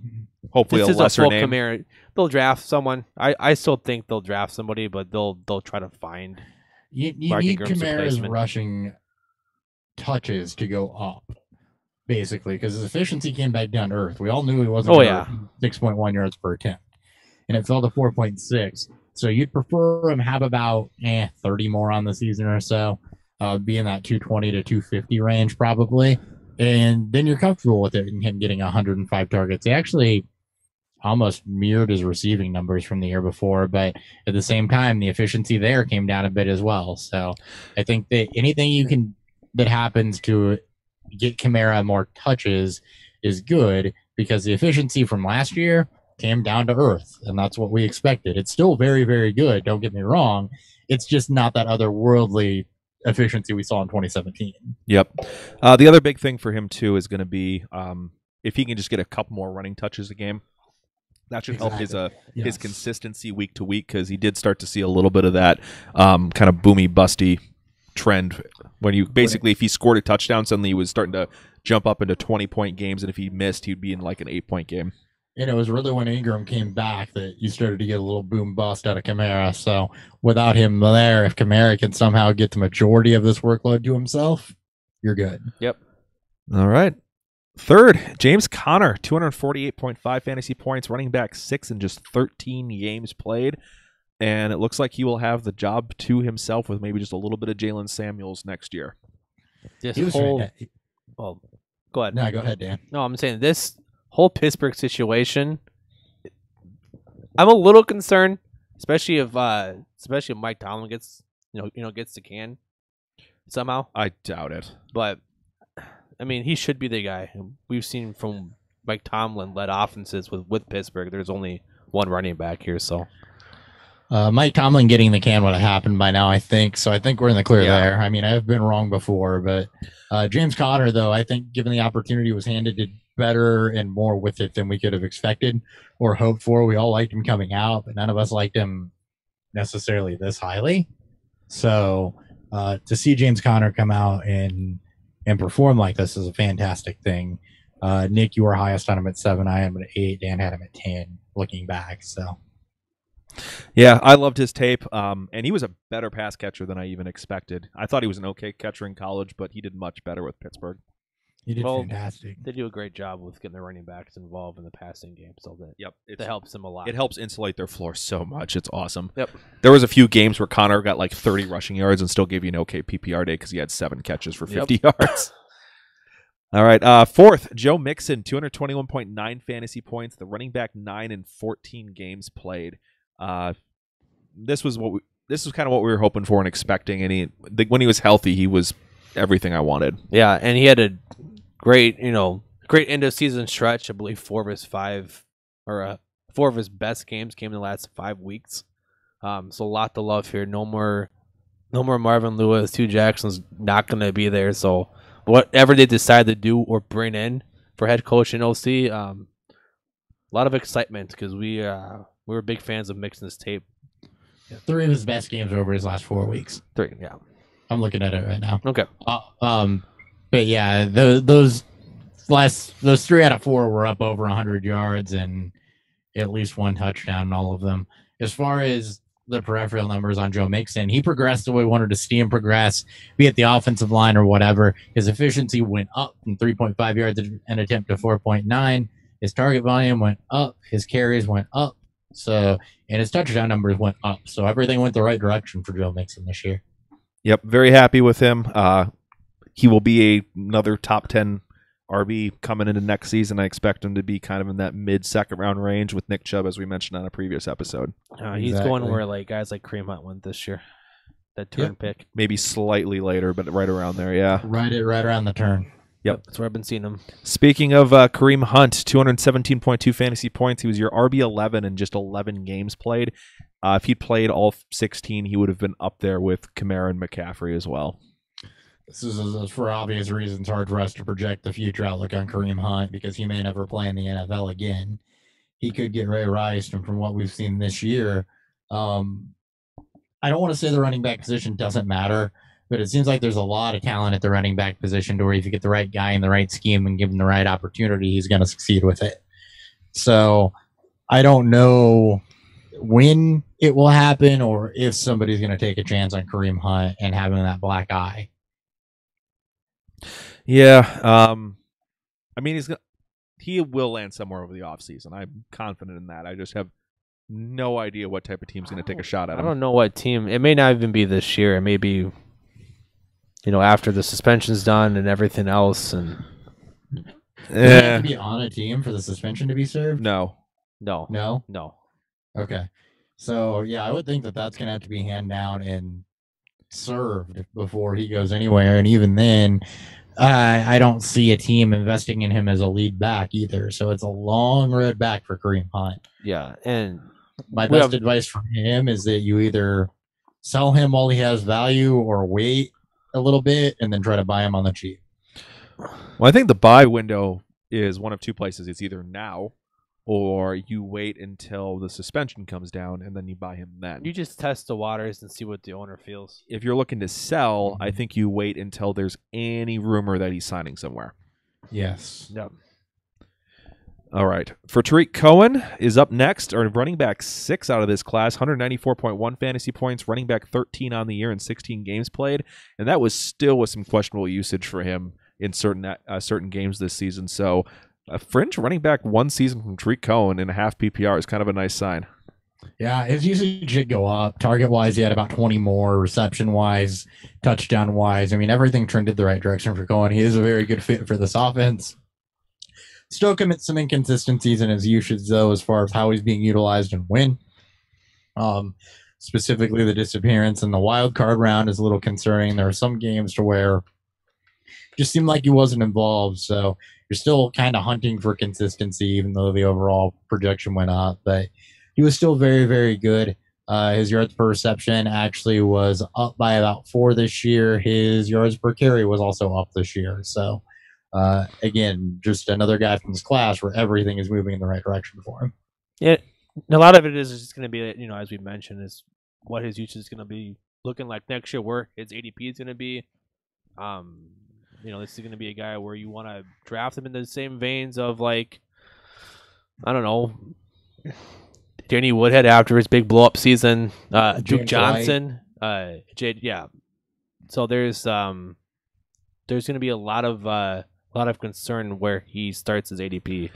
Hopefully This a is lesser a full name. Camaro. They'll draft someone. I still think they'll draft somebody, but they'll try to find. You Mark need Ingram's Kamara's replacement. rushing touches to go up, basically, because his efficiency came back down to earth. We all knew he wasn't Oh, gonna yeah. 6.1 yards per attempt, and it fell to 4.6. So you'd prefer him have about 30 more on the season or so, be in that 220 to 250 range probably, and then you're comfortable with it and him getting 105 targets. He actually almost mirrored his receiving numbers from the year before, but at the same time, the efficiency there came down a bit as well. So I think that anything that happens to get Kamara more touches is good, because the efficiency from last year came down to earth, and that's what we expected. It's still very, very good. Don't get me wrong. It's just not that otherworldly efficiency we saw in 2017. Yep. The other big thing for him, too, is going to be if he can just get a couple more running touches a game. That should help his Yes. consistency week to week, because he did start to see a little bit of that kind of boomy busty trend when you basically, if he scored a touchdown, suddenly he was starting to jump up into 20-point games, and if he missed, he'd be in like an 8-point game. And it was really when Ingram came back that you started to get a little boom bust out of Kamara. So without him there, if Kamara can somehow get the majority of this workload to himself, you're good. All right. Third, James Conner, 248.5 fantasy points, running back 6 in just 13 games played. And it looks like he will have the job to himself with maybe just a little bit of Jalen Samuels next year. This He was whole. fantastic. Well, go ahead. No, go ahead, Dan. No, I'm saying this whole Pittsburgh situation. I'm a little concerned, especially if Mike Tomlin gets gets the can somehow. I doubt it. But I mean, he should be the guy. We've seen from Mike Tomlin led offenses with Pittsburgh. There's only one running back here, so Mike Tomlin getting the can would have happened by now, I think. So I think we're in the clear Yeah. there. I mean, I've been wrong before, but James Conner, though, I think given the opportunity was handed, did better and more with it than we could have expected or hoped for. We all liked him coming out, but none of us liked him necessarily this highly. So to see James Conner come out and perform like this is a fantastic thing. Nick, you were highest on him at 7. I am at 8. Dan had him at 10 looking back. So Yeah, I loved his tape, and he was a better pass catcher than I even expected. I thought he was an okay catcher in college, but he did much better with Pittsburgh. he did Well, fantastic. they do a great job with getting the running backs involved in the passing game, so Yep, that helps him a lot. It helps insulate their floor so much. It's awesome. Yep. There was a few games where Connor got like 30 rushing yards and still gave you an okay PPR day because he had 7 catches for 50 yards. All right. Fourth, Joe Mixon, 221.9 fantasy points. The running back 9 in 14 games played. This was kind of what we were hoping for and expecting. And when he was healthy, he was everything I wanted. Yeah, and he had a great end of season stretch. I believe 4 of his best games came in the last 5 weeks. So a lot to love here. No more Marvin Lewis. Hugh Jackson's not going to be there. So whatever they decide to do or bring in for head coach and OC, a lot of excitement because we were big fans of Mixon's tape. 3 of his best games were over his last 4 weeks. 3, yeah. I'm looking at it right now. Okay. But yeah, those 3 out of 4 were up over 100 yards and at least 1 touchdown in all of them. As far as the peripheral numbers on Joe Mixon. He progressed the way we wanted to see him progress, be it the offensive line or whatever. His efficiency went up from 3.5 yards an attempt to 4.9. His target volume went up. His carries went up. So, and his touchdown numbers went up. So everything went the right direction for Joe Mixon this year. Yep, very happy with him. He will be another top 10 RB coming into next season. I expect him to be kind of in that mid-second round range with Nick Chubb, as we mentioned on a previous episode. He's going where like guys like Kareem Hunt went this year. That turn pick. Maybe slightly later, but right around there, yeah. Right around the turn. Yep. That's where I've been seeing him. Speaking of Kareem Hunt, 217.2 fantasy points. He was your RB11 in just 11 games played. If he'd played all 16, he would have been up there with Kamara and McCaffrey as well. This is for obvious reasons hard for us to project the future outlook on Kareem Hunt because he may never play in the NFL again. He could get Ray Rice, and from what we've seen this year, I don't want to say the running back position doesn't matter, but it seems like there's a lot of talent at the running back position to where if you get the right guy in the right scheme and give him the right opportunity, he's going to succeed with it. So I don't know when it will happen or if somebody's going to take a chance on Kareem Hunt and having that black eye. Yeah, I mean he will land somewhere over the offseason. I'm confident in that. I just have no idea what type of team's going to take a shot at him. I don't know what team. It may not even be this year. It may be, after the suspension's done and everything else. And does he have to be on a team for the suspension to be served? No. Okay. So yeah, I would think that that's going to have to be handed down and served before he goes anywhere. And even then, I don't see a team investing in him as a lead back either. So it's a long road back for Kareem Hunt. Yeah, and my best advice from him is that you either sell him while he has value or wait a little bit and then try to buy him on the cheap. Well, I think the buy window is one of two places. It's either now or you wait until the suspension comes down and then you buy him then. You just test the waters and see what the owner feels. If you're looking to sell, I think you wait until there's any rumor that he's signing somewhere. Yes. Yep. All right. For Tariq Cohen is up next, or running back 6 out of this class, 194.1 fantasy points, running back 13 on the year in 16 games played, and that was still with some questionable usage for him in certain games this season. So a fringe running back one season from Tariq Cohen in a half PPR is kind of a nice sign. Yeah, his usage should go up. Target-wise, he had about 20 more. Reception-wise, touchdown-wise. I mean, everything trended the right direction for Cohen. He is a very good fit for this offense. Still commits some inconsistencies in his usage, though, as far as how he's being utilized and when. Specifically, the disappearance in the wild card round is a little concerning. There are some games to where it just seemed like he wasn't involved, so you're still kind of hunting for consistency, even though the overall projection went up. But he was still very, very good. His yards per reception actually was up by about 4 this year. His yards per carry was also up this year. So, again, just another guy from this class where everything is moving in the right direction for him. Yeah, a lot of it is just going to be, as we mentioned, is what his usage is going to be looking like next year, where his ADP is going to be. This is going to be a guy where you want to draft him in the same veins of, like, I don't know, Danny Woodhead after his big blow-up season, Duke Johnson, Jade, yeah. So there's going to be a lot of concern where he starts his ADP.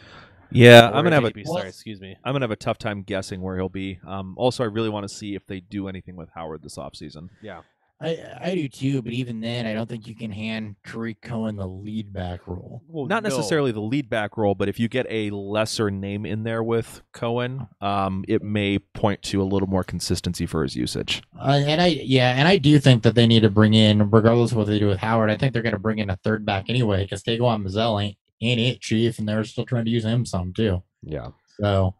Yeah, I'm gonna have I'm gonna have a tough time guessing where he'll be. Also, I really want to see if they do anything with Howard this offseason. Yeah. I do too, but even then, I don't think you can hand Tariq Cohen the lead back role. Well, Not necessarily the lead back role, but if you get a lesser name in there with Cohen, it may point to a little more consistency for his usage. And I do think that they need to bring in, regardless of what they do with Howard, I think they're going to bring in a third back anyway, because Taquan Mazzell ain't it, Chief, and they're still trying to use him some too. Yeah. So,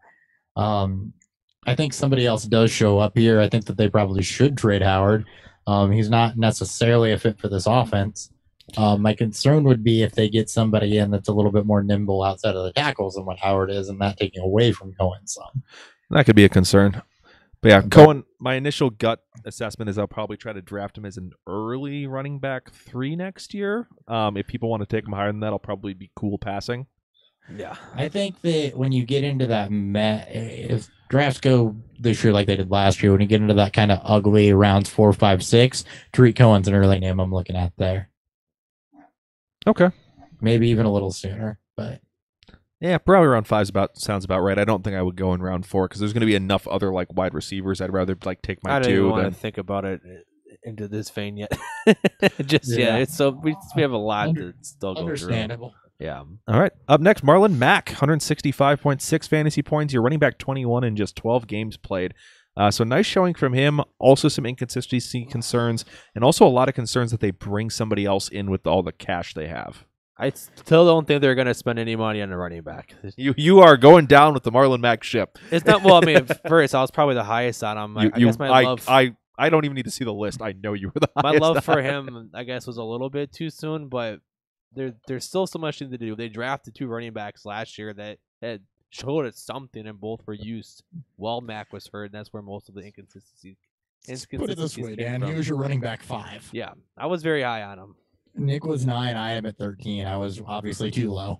I think somebody else does show up here. I think that they probably should trade Howard. He's not necessarily a fit for this offense. My concern would be if they get somebody in that's a little bit more nimble outside of the tackles than what Howard is, and that taking away from Cohen some. That could be a concern. But yeah, Cohen, my initial gut assessment is I'll probably try to draft him as an early running back 3 next year. If people want to take him higher than that, I'll probably be cool passing. Yeah. I think that when you get into that if drafts go this year like they did last year, when you get into that kind of ugly rounds 4, 5, 6, Tariq Cohen's an early name I'm looking at there. Okay. Maybe even a little sooner, but Yeah, probably round 5 sounds about right. I don't think I would go in round 4 because there's going to be enough other like wide receivers. I'd rather like take my I don't even 2 want than to think about it into this vein yet. Just Yeah. It's so we have a lot to still go through. understandable. Yeah. All right. Up next, Marlon Mack, 165.6 fantasy points. You're running back 21 in just 12 games played. So nice showing from him. Also some inconsistency concerns, and also a lot of concerns that they bring somebody else in with all the cash they have. I still don't think they're going to spend any money on a running back. You are going down with the Marlon Mack ship. It's not. Well, I mean, first I was probably the highest on him. I guess my love. I don't even need to see the list. I know you were the My highest. love for him, I guess, was a little bit too soon, but there's still so much to do. They drafted 2 running backs last year that showed us something, and both were used while Mack was hurt, and that's where most of the inconsistencies. Put it this way, Dan. came He from. was your running back 5. Yeah, I was very high on him. Nick was 9. I am at 13. I was obviously too low.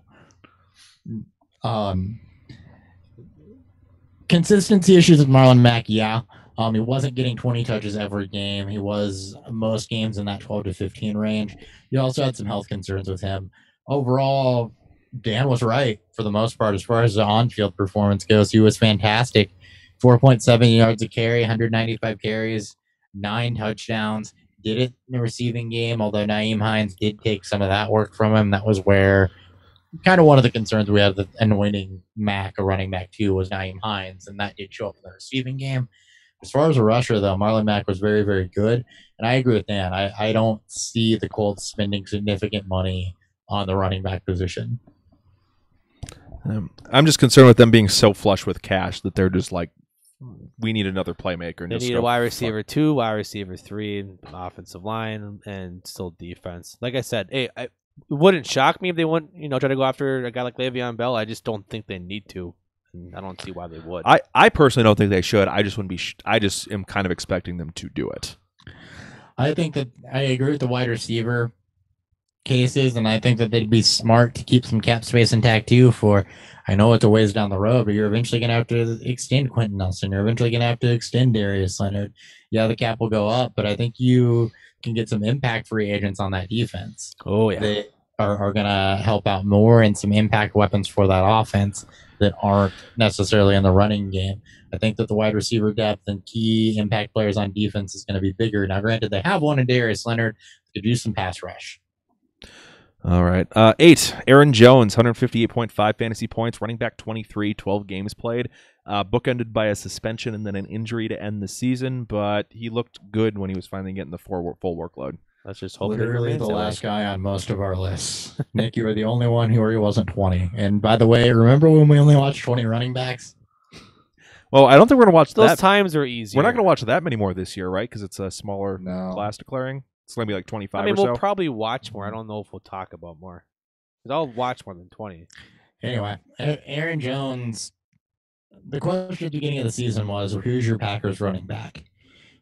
Consistency issues with Marlon Mack, yeah. He wasn't getting 20 touches every game. He was most games in that 12 to 15 range. You also had some health concerns with him. Overall, Dan was right for the most part as far as the on-field performance goes. He was fantastic. 4.7 yards a carry, 195 carries, 9 touchdowns. Did it in the receiving game, although Nyheim Hines did take some of that work from him. That was where kind of one of the concerns we had in winning Mack, a running back 2, was Nyheim Hines, and that did show up in the receiving game. As far as a rusher, though, Marlon Mack was very, very good, and I agree with Dan. I don't see the Colts spending significant money on the running back position. I'm just concerned with them being so flush with cash that they're just like, we need another playmaker. And They just need go a wide receiver 2, wide receiver 3, offensive line, and still defense. Like I said, it wouldn't shock me if they wouldn't, try to go after a guy like Le'Veon Bell. I just don't think they need to. And I don't see why they would. I personally don't think they should. I just wouldn't be. I just am kind of expecting them to do it. I think that I agree with the wide receiver cases, and I think that they'd be smart to keep some cap space intact too. I know it's a ways down the road, but you're eventually going to have to extend Quentin Nelson. You're eventually going to have to extend Darius Leonard. Yeah, the cap will go up, but I think you can get some impact free agents on that defense. Oh yeah, they are going to help out more, and some impact weapons for that offense that aren't necessarily in the running game. I think that the wide receiver depth and key impact players on defense is going to be bigger. Now, granted, they have one in Darius Leonard to do some pass rush. All right. 8, Aaron Jones, 158.5 fantasy points, running back 23, 12 games played. Bookended by a suspension and then an injury to end the season, but he looked good when he was finally getting the full workload. Let's just hope. Literally the last guy on most of our lists. Nick, you were the only one who wasn't 20. And by the way, remember when we only watched 20 running backs? Well, I don't think we're going to watch Those that. times are easy. We're not going to watch that many more this year, right? Because it's a smaller No. class declaring. It's going to be like 25 I mean, or so. we'll probably watch more. I don't know if we'll talk about more. Because I'll watch more than 20. Anyway, Aaron Jones, the question at the beginning of the season was, who's your Packers running back?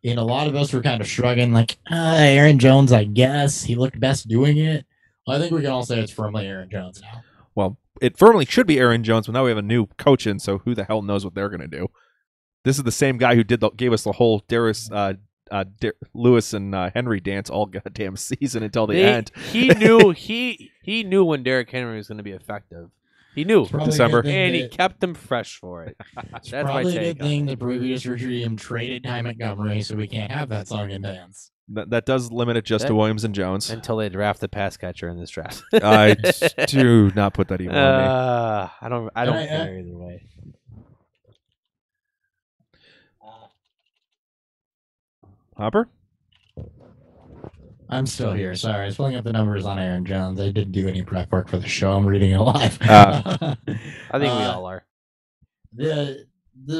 And a lot of us were kind of shrugging like, Aaron Jones, I guess. He looked best doing it. Well, I think we can all say it's firmly Aaron Jones now. Well, it firmly should be Aaron Jones, but now we have a new coach in, so who the hell knows what they're going to do? This is the same guy who gave us the whole Lewis and Henry dance all goddamn season until the end. He knew he knew when Derrick Henry was going to be effective. He knew December, and he kept him fresh for it. It's That's probably my a take. good thing the previous regime traded Ty Montgomery, so we can't have that song and dance. That does limit it just to Williams and Jones. Until they draft the pass catcher in this draft. I do not put that even on me. I don't care either way. Hopper? I'm still here. Sorry, I was pulling up the numbers on Aaron Jones. I didn't do any prep work for the show. I'm reading it live. I think we all are. The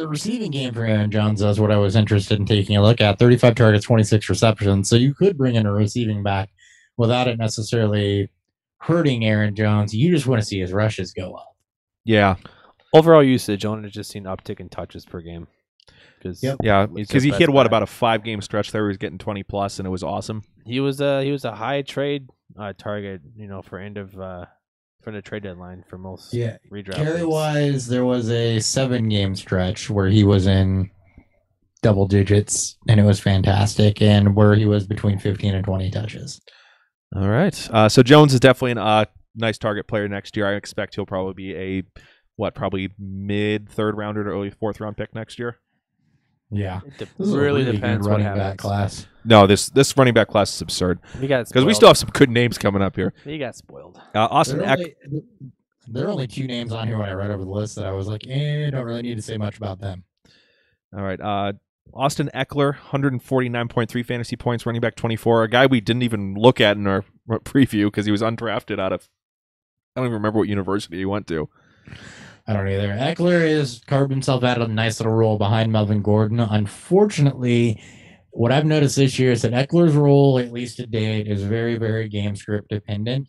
receiving game for Aaron Jones is what I was interested in taking a look at. 35 targets, 26 receptions. So you could bring in a receiving back without it necessarily hurting Aaron Jones. You just want to see his rushes go up. Yeah. Overall usage, I want to just see an uptick in touches per game. Yep. Yeah, He's because he the hit best guy. about a 5-game stretch there where he was getting 20 plus, and it was awesome. He was a high trade target, for end of for the trade deadline for most Yeah, redraft carry leagues. wise, there was a 7-game stretch where he was in double digits, and it was fantastic, and where he was between 15 and 20 touches. All right. So Jones is definitely a nice target player next year. I expect he'll probably be a probably mid third rounder to early fourth round pick next year. Yeah, It this is a really good depends what running happens. back class. No, this running back class is absurd We got because we spoiled. still have some good names coming up here. He got spoiled. Austin There are only 2 names on here when I read over the list that I was like, don't really need to say much about them. All right. Austin Eckler, 149.3 fantasy points, running back 24. A guy we didn't even look at in our preview because he was undrafted out of, I don't even remember what university he went to. I don't either. Eckler has carved himself out of a nice little role behind Melvin Gordon. Unfortunately, what I've noticed this year is that Eckler's role, at least to date, is very, very game script dependent.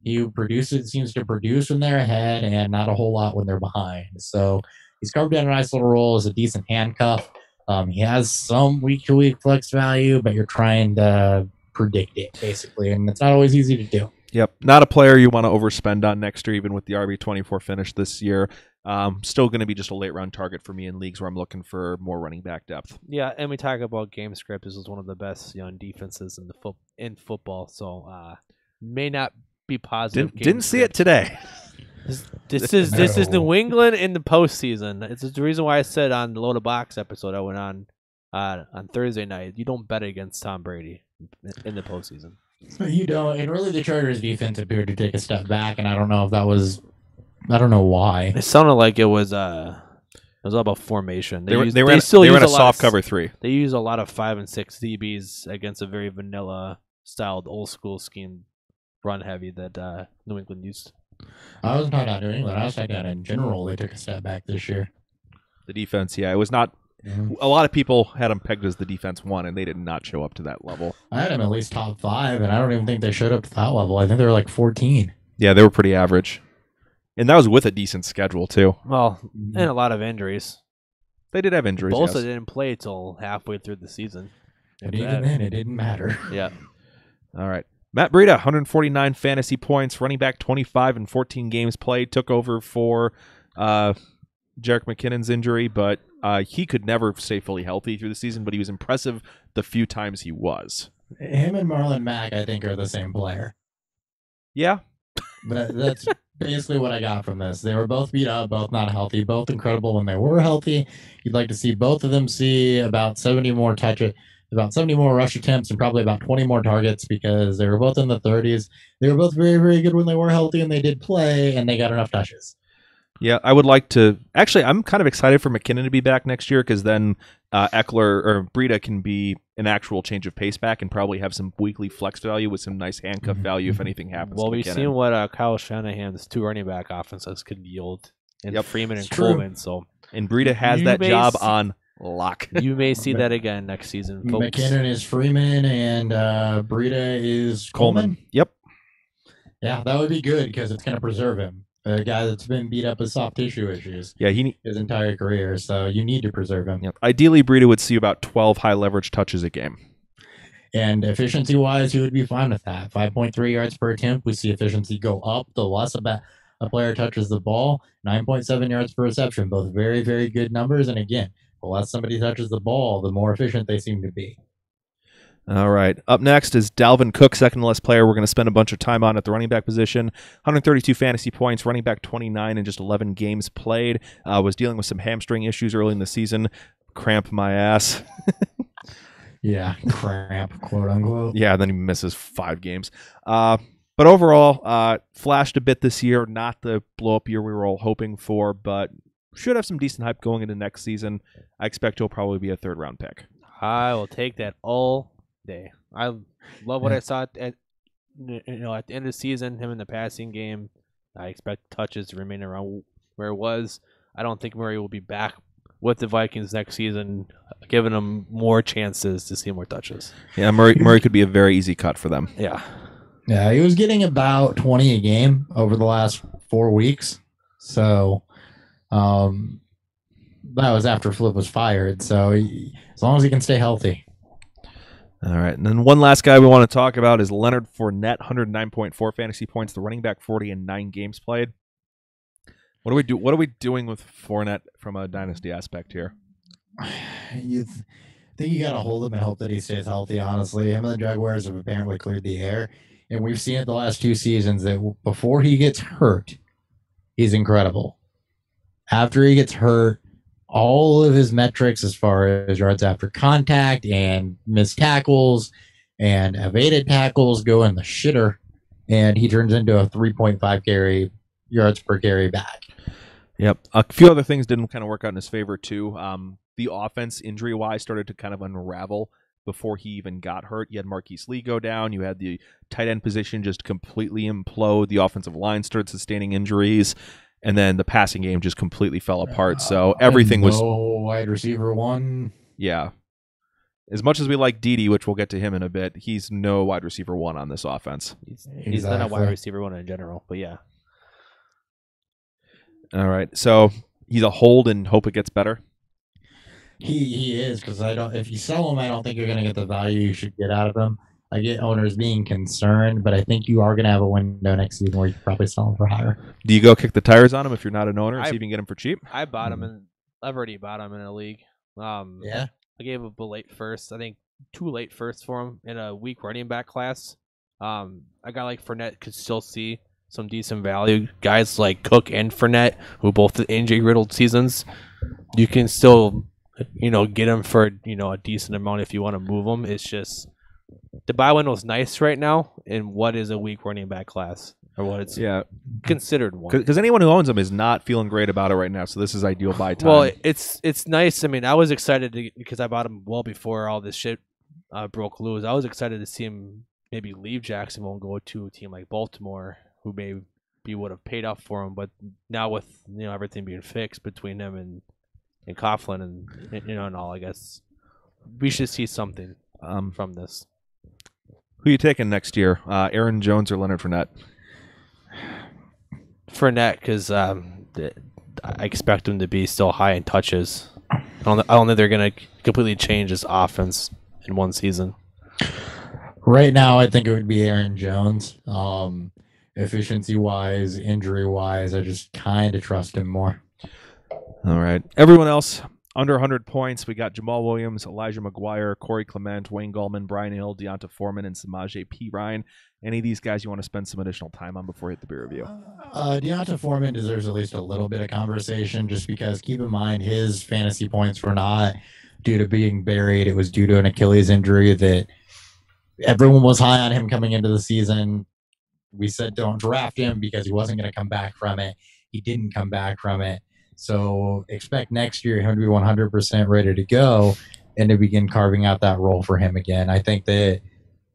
He seems to produce when they're ahead and not a whole lot when they're behind. So he's carved out a nice little role as a decent handcuff. He has some week-to-week flex value, but you're trying to predict it, basically, and it's not always easy to do. Yep. Not a player you want to overspend on next year, even with the RB24 finish this year. Still going to be just a late-round target for me in leagues where I'm looking for more running back depth. Yeah, and we talk about game script. This is one of the best defenses in football. So may not be positive. Didn't see it today. This is New England in the postseason. It's the reason why I said on the Load of Box episode I went on Thursday night, you don't bet against Tom Brady in the postseason. You don't, and really the Chargers defense appeared to take a step back, and I don't know if that was, I don't know why. It sounded like it was all about formation. They ran a soft cover 3. They use a lot of 5 and 6 DBs against a very vanilla styled old school scheme run heavy that New England used. I wasn't talking about New England. I was talking about in general. They took a step back this year. The defense, yeah, it was not. A lot of people had them pegged as the defense 1, and they did not show up to that level. I had them at least top 5, and I don't even think they showed up to that level. I think they were like 14. Yeah, they were pretty average. And that was with a decent schedule, too. Well, and a lot of injuries. They did have injuries, Bosa yes. didn't play till halfway through the season. And even then, it didn't matter. Yeah. All right. Matt Breida, 149 fantasy points, running back 25 and 14 games played. Took over for Jerick McKinnon's injury, but he could never stay fully healthy through the season, but he was impressive the few times he was. Him and Marlon Mack, I think, are the same player. Yeah. That's basically what I got from this. They were both beat up, both not healthy, both incredible when they were healthy. You'd like to see both of them see about 70 more rush attempts and probably about 20 more targets because they were both in the 30s. They were both very, very good when they were healthy and they did play and they got enough touches. Yeah, I would like to. Actually, I'm kind of excited for McKinnon to be back next year because then Eckler or Breida can be an actual change of pace back and probably have some weekly flex value with some nice handcuff value if anything happens. Well, to we've McKinnon. seen what Kyle Shanahan's 2 running back offenses could yield in Freeman and It's true. Coleman. So, And Breida has You that may job see- on lock. you may see that again next season, folks. McKinnon is Freeman and Breida is Coleman. Yep. Yeah, that would be good because it's going to preserve him. A guy that's been beat up with soft tissue issues Yeah, his entire career, so you need to preserve him. Yep. Ideally, Breida would see about 12 high leverage touches a game. And efficiency-wise, he would be fine with that. 5.3 yards per attempt. We see efficiency go up the less a player touches the ball. 9.7 yards per reception. Both very, very good numbers. And again, the less somebody touches the ball, the more efficient they seem to be. All right. Up next is Dalvin Cook, second to last player we're going to spend a bunch of time on at the running back position. 132 fantasy points, running back 29 in just 11 games played. Was dealing with some hamstring issues early in the season. Cramp my ass. Yeah, cramp, quote unquote. Yeah, then he misses 5 games. But overall, flashed a bit this year. Not the blow-up year we were all hoping for, but should have some decent hype going into next season. I expect he'll probably be a third-round pick. I will take that all day. I love what I saw at the end of the season. Him in the passing game. I expect touches to remain around where it was. I don't think Murray will be back with the Vikings next season, giving them more chances to see more touches. Yeah, Murray could be a very easy cut for them. Yeah. Yeah, he was getting about 20 a game over the last 4 weeks. So that was after Flip was fired. So as long as he can stay healthy. All right, and then one last guy we want to talk about is Leonard Fournette, 109.4 fantasy points, the running back, 40 in 9 games played. What are we doing with Fournette from a dynasty aspect here? You think you got to hold him and hope that he stays healthy, honestly. Him and the Jaguars have apparently cleared the air. And we've seen it the last 2 seasons that before he gets hurt, he's incredible. After he gets hurt, all of his metrics as far as yards after contact and missed tackles and evaded tackles go in the shitter. And he turns into a 3.5 carry yards per carry back. Yep. A few other things didn't kind of work out in his favor, too. The offense, injury-wise, started to kind of unravel before he even got hurt. You had Marquise Lee go down. You had the tight end position just completely implode. The offensive line started sustaining injuries. And then the passing game just completely fell apart. So everything was... wide receiver one. Yeah. As much as we like Dede, which we'll get to him in a bit, he's no wide receiver one on this offense. He's not a wide receiver one in general, but yeah. All right. So he's a hold and hope it gets better. He is, because if you sell him, I don't think you're going to get the value you should get out of him. I get owners being concerned, but I think you are going to have a window next season where you can probably sell him for higher. Do you go kick the tires on him if you're not an owner and see if you can get him for cheap? I bought him, and I've already bought him in a league. Yeah. I gave up a late first. I think 2 late firsts for him in a weak running back class. A guy like Fournette could still see some decent value. Guys like Cook and Fournette, who both had injury-riddled seasons, you can still, get them for, a decent amount if you want to move them. It's just the buy window is nice right now in what is a weak running back class, or what it's considered one. Because anyone who owns him is not feeling great about it right now, so this is ideal buy time. Well, it's nice. I mean, I was excited because I bought him well before all this shit broke loose. I was excited to see him maybe leave Jacksonville and go to a team like Baltimore, who maybe would have paid up for him. But now with everything being fixed between him and Coughlin and and all, I guess we should see something from this. Who are you taking next year, Aaron Jones or Leonard Fournette? Fournette, because I expect him to be still high in touches. I don't think they're going to completely change his offense in one season. Right now, I think it would be Aaron Jones. Efficiency-wise, injury-wise, I just kind of trust him more. All right. Everyone else under 100 points. We got Jamal Williams, Elijah McGuire, Corey Clement, Wayne Gallman, Brian Hill, Deonta Foreman, and Samaje Perine. Any of these guys you want to spend some additional time on before we hit the beer review? Deonta Foreman deserves at least a little bit of conversation, just because keep in mind his fantasy points were not due to being buried. It was due to an Achilles injury that everyone was high on him coming into the season. We said don't draft him because he wasn't going to come back from it. He didn't come back from it. So expect next year him to be 100% ready to go and to begin carving out that role for him again. I think that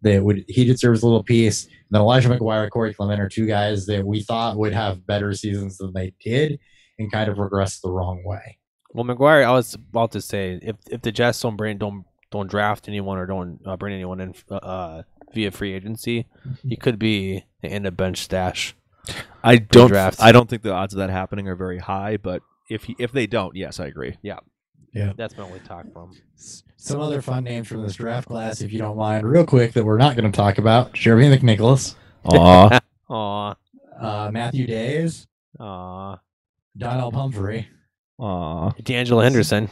he deserves a little piece. And then Elijah McGuire, Corey Clement are 2 guys that we thought would have better seasons than they did and kind of regressed the wrong way. Well, McGuire, I was about to say, if the Jets don't draft anyone or don't bring anyone in via free agency, he could be in a bench stash. I don't think the odds of that happening are very high, but if they don't, yes, I agree. Yeah. Yeah, that's been what we talk from. Some other fun names from this draft class, if you don't mind, real quick, that we're not going to talk about: Jeremy McNicholas, Aw, Matthew Days, Donnell Pumphrey, D'Angelo Henderson.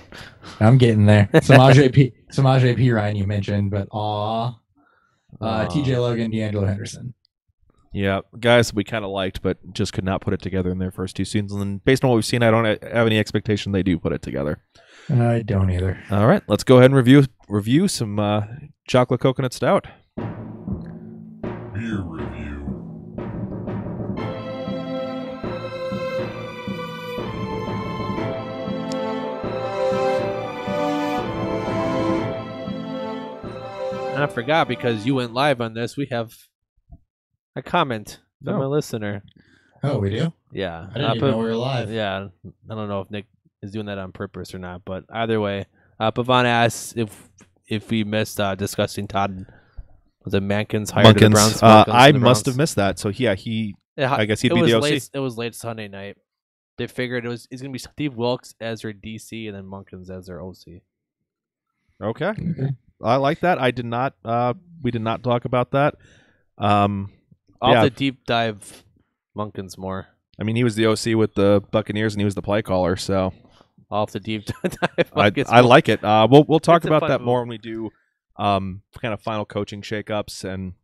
I'm getting there. Samaje Perine you mentioned, but TJ Logan, D'Angelo Henderson. Yeah, guys we kind of liked, but just could not put it together in their first 2 seasons. And based on what we've seen, I don't have any expectation they do put it together. I don't either. All right, let's go ahead and review some chocolate coconut stout. Beer review. And I forgot, because you went live on this, we have a comment from a listener. Oh, we do? Yeah. I didn't even know we were live. Yeah. I don't know if Nick is doing that on purpose or not, but either way, Pavan asks if we missed discussing Todd. Was it Mankins hired to the Browns? I must have missed that. So I guess he'd be the OC. It was late Sunday night. They figured it's going to be Steve Wilkes as their DC and then Munkins as their OC. Okay. I like that. I did not. We did not talk about that. I'll Yeah. have to deep dive Munkins more. I mean, he was the OC with the Buccaneers, and he was the play caller. So I'll have to deep dive I Munkins I more. like it. We'll talk It's a about fun that more move. when we do kind of final coaching shakeups and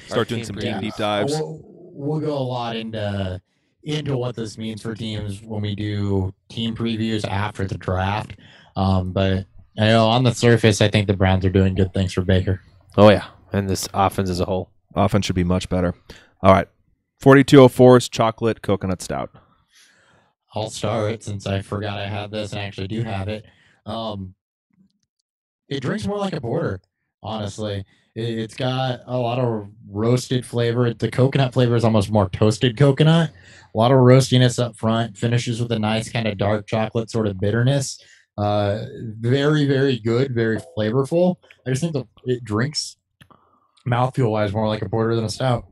start doing team some previews. team deep dives. We'll go a lot into what this means for teams when we do team previews after the draft. But on the surface, I think the Browns are doing good things for Baker. Oh yeah, and this offense as a whole. Offense should be much better. All right, 4204's chocolate coconut stout. I'll start since I forgot I had this and I actually do have it. It drinks more like a porter, honestly. It's got a lot of roasted flavor. The coconut flavor is almost more toasted coconut. A lot of roastiness up front. Finishes with a nice kind of dark chocolate sort of bitterness. Very, very good. Very flavorful. I just think it drinks mouthfeel wise more like a porter than a stout.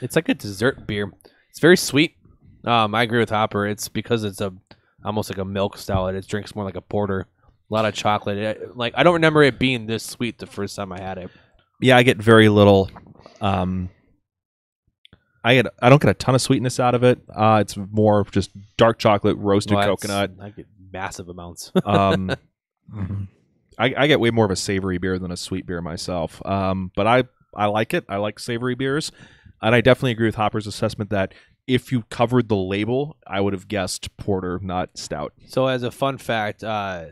It's like a dessert beer. It's very sweet. I agree with Hopper. It's because it's almost like a milk stout. It drinks more like a porter. A lot of chocolate. I don't remember it being this sweet the first time I had it. Yeah, I get very little. I don't get a ton of sweetness out of it. It's more just dark chocolate, roasted coconut. I get massive amounts. I get way more of a savory beer than a sweet beer myself. But I like it. I like savory beers, and I definitely agree with Hopper's assessment that if you covered the label, I would have guessed porter, not stout. So as a fun fact, a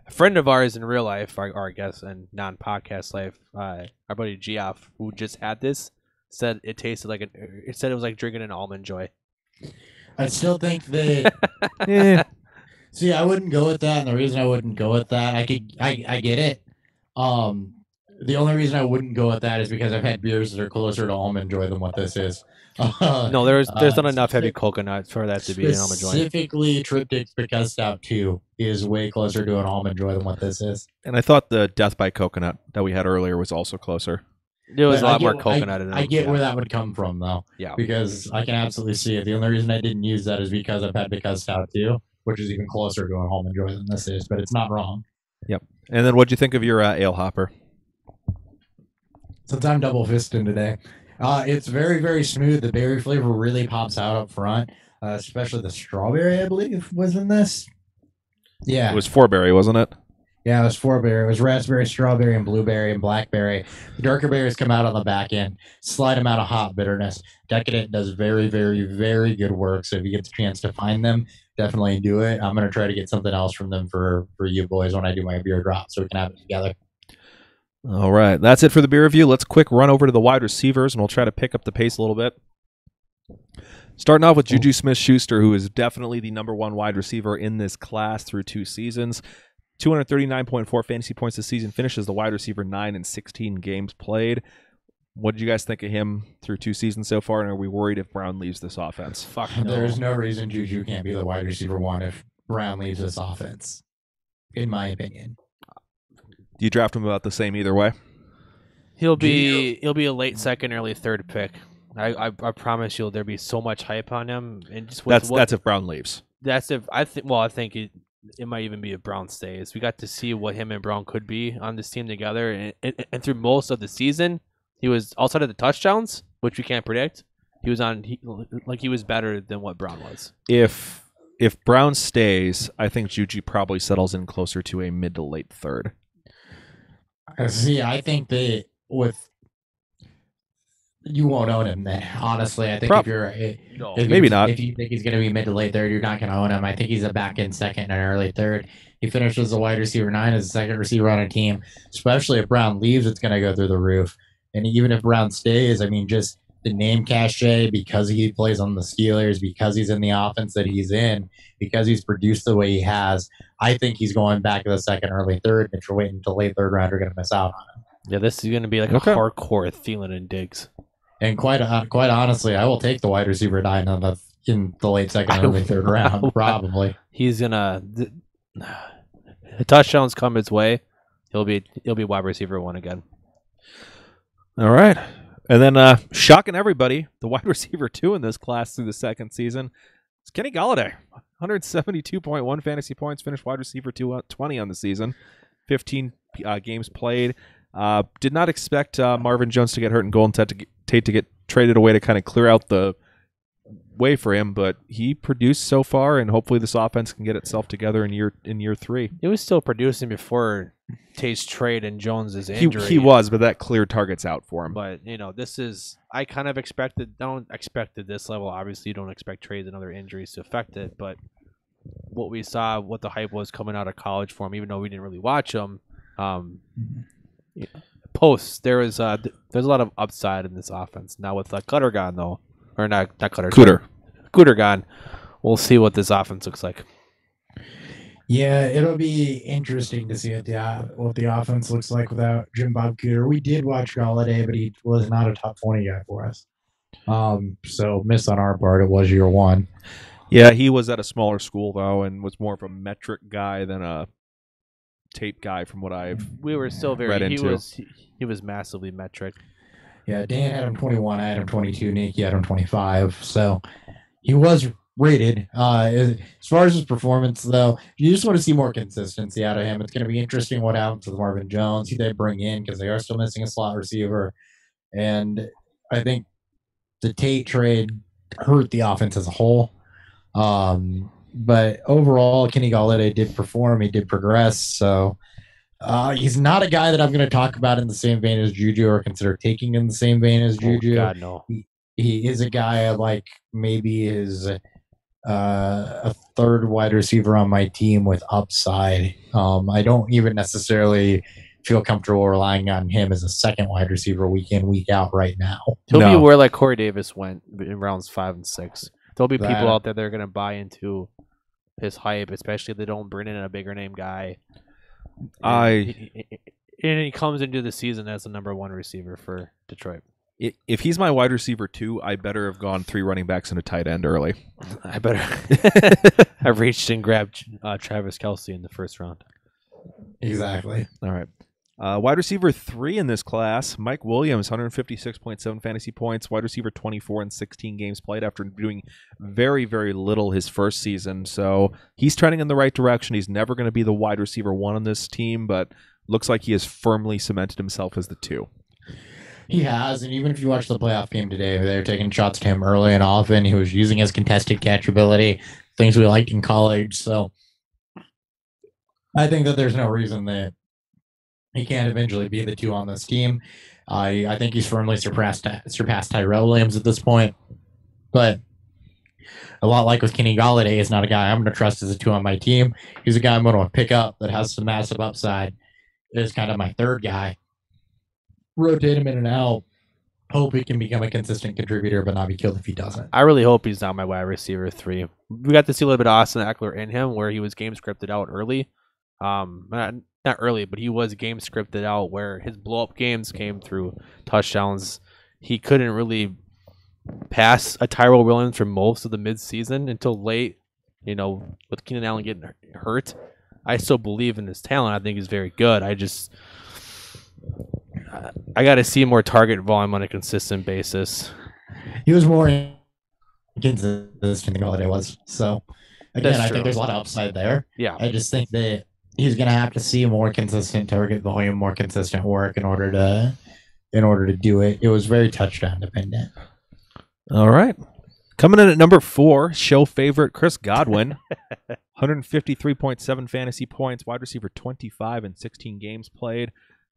friend of ours in real life, or I guess in non-podcast life, our buddy Geoff, who just had this, said it tasted like it said it was like drinking an Almond Joy. I still think that. See, I wouldn't go with that, and the reason I wouldn't go with that, I get it. The only reason I wouldn't go with that is because I've had beers that are closer to Almond Joy than what this is. No, there's not enough heavy coconut for that to be an Almond Joy. Specifically, Triptych's Because Stout 2 is way closer to an Almond Joy than what this is. And I thought the Death by Coconut that we had earlier was also closer. There was But a lot more coconut in it. I get where that would come from, though. Yeah. Because I can absolutely see it. The only reason I didn't use that is because I've had Because Stout 2, which is even closer to an Almond Joy than this is, but it's not wrong. Yep. And then what'd you think of your ale hopper? Since I'm double fisting today, it's very, very smooth. The berry flavor really pops out up front, especially the strawberry, I believe, was in this. Yeah. It was 4-berry, wasn't it? Yeah, it was 4-berry. It was raspberry, strawberry, and blueberry, and blackberry. The darker berries come out on the back end. Slight amount of hop bitterness. Decadent does very, very, very good work. So if you get the chance to find them, definitely do it. I'm going to try to get something else from them for you boys when I do my beer drop so we can have it together. All right. That's it for the beer review. Let's quick run over to the wide receivers, and we'll try to pick up the pace a little bit. Starting off with Juju Smith-Schuster, who is definitely the number one wide receiver in this class through 2 seasons. 239.4 fantasy points this season, finishes the wide receiver 9 in 16 games played. What did you guys think of him through 2 seasons so far, and are we worried if Brown leaves this offense? Fuck no. There's no reason Juju can't be the wide receiver 1 if Brown leaves this offense, in my opinion. Do you draft him about the same either way? He'll be a late second, early third pick. I promise you, there'll be so much hype on him, and just That's if Brown leaves. That's if I think. Well, I think it might even be if Brown stays. We got to see what him and Brown could be on this team together, and through most of the season, he was outside of the touchdowns, which we can't predict. He was better than what Brown was. If Brown stays, I think Juju probably settles in closer to a mid to late third. See, I think that you won't own him then. Honestly, I think Maybe not. If you think he's going to be mid to late third, you're not going to own him. I think he's a back end second and an early third. He finishes a wide receiver 9 as a second receiver on a team. Especially if Brown leaves, it's going to go through the roof. And even if Brown stays, I mean, just the name cachet, because he plays on the Steelers, because he's in the offense that he's in, because he's produced the way he has, I think he's going back to the second, early third. And if you're waiting until late third round, you're going to miss out on him. Yeah, this is going to be like a hardcore Thielen and Diggs. And quite honestly, I will take the wide receiver 9 in the late second, early third round, probably. He's gonna the touchdowns come his way. He'll be wide receiver 1 again. All right. And then shocking everybody, the wide receiver 2 in this class through the second season is Kenny Golladay. 172.1 fantasy points, finished wide receiver 20 on the season. 15 games played. Did not expect Marvin Jones to get hurt and Golden Tate to get traded away to kind of clear out the way for him, but he produced so far, and hopefully this offense can get itself together in year 3. He was still producing before Tate's trade and Jones's injury. He was, but that cleared targets out for him. But this is I kind of don't expect at this level. Obviously, you don't expect trades and other injuries to affect it. But what we saw, what the hype was coming out of college for him, even though we didn't really watch him, posts there's a lot of upside in this offense now with Cutter gone though, or not Cutter, Cooter gone. We'll see what this offense looks like. Yeah, it'll be interesting to see what the offense looks like without Jim Bob Cooter. We did watch Galladay, but he was not a top 20 guy for us. So missed on our part. It was year 1. Yeah, he was at a smaller school though, and was more of a metric guy than a tape guy from what we were still very read into. He was massively metric. Yeah, Dan had him 21, I had him 22, Nick had him 25. So he was rated. As far as his performance, though, you just want to see more consistency out of him. It's going to be interesting what happens with Marvin Jones, who they bring in, because they are still missing a slot receiver. And I think the Tate trade hurt the offense as a whole. But overall, Kenny Galladay did perform. He did progress. So he's not a guy that I'm going to talk about in the same vein as Juju or consider taking in the same vein as Juju. Oh, God, no. He is a guy like maybe is a third wide receiver on my team with upside. I don't even necessarily feel comfortable relying on him as a second wide receiver week in, week out right now. He'll be where like Corey Davis went in rounds 5 and 6. There'll be people out there that are going to buy into his hype, especially if they don't bring in a bigger name guy. And he comes into the season as the number 1 receiver for Detroit. If he's my wide receiver 2, I better have gone 3 running backs and a tight end early. I better. I've reached and grabbed Travis Kelce in the first round. Exactly. All right. Wide receiver 3 in this class, Mike Williams, 156.7 fantasy points. Wide receiver 24 in 16 games played after doing very, very little his first season. So he's trending in the right direction. He's never going to be the wide receiver 1 on this team, but looks like he has firmly cemented himself as the 2. He has, and even if you watch the playoff game today, they were taking shots at him early and often. He was using his contested catch ability, things we liked in college. So I think that there's no reason that he can't eventually be the 2 on this team. I think he's firmly surpassed Tyrell Williams at this point. But a lot like with Kenny Galladay, is not a guy I'm going to trust as a 2 on my team. He's a guy I'm going to pick up that has some massive upside. Is kind of my 3rd guy. Rotate him in and out. Hope he can become a consistent contributor, but not be killed if he doesn't. I really hope he's not my wide receiver 3. We got to see a little bit of Austin Eckler in him, where he was game scripted out early. Not early, but he was game scripted out, where his blow up games came through touchdowns. He couldn't really pass a Tyrell Williams for most of the midseason until late. With Keenan Allen getting hurt, I still believe in his talent. I think he's very good. I got to see more target volume on a consistent basis. He was more consistent than Galladay was. So, again, I think there's a lot of upside there. Yeah. I just think that he's going to have to see more consistent target volume, more consistent work in order to do it. It was very touchdown dependent. All right. Coming in at number 4, show favorite Chris Godwin, 153.7 fantasy points, wide receiver 25 in 16 games played.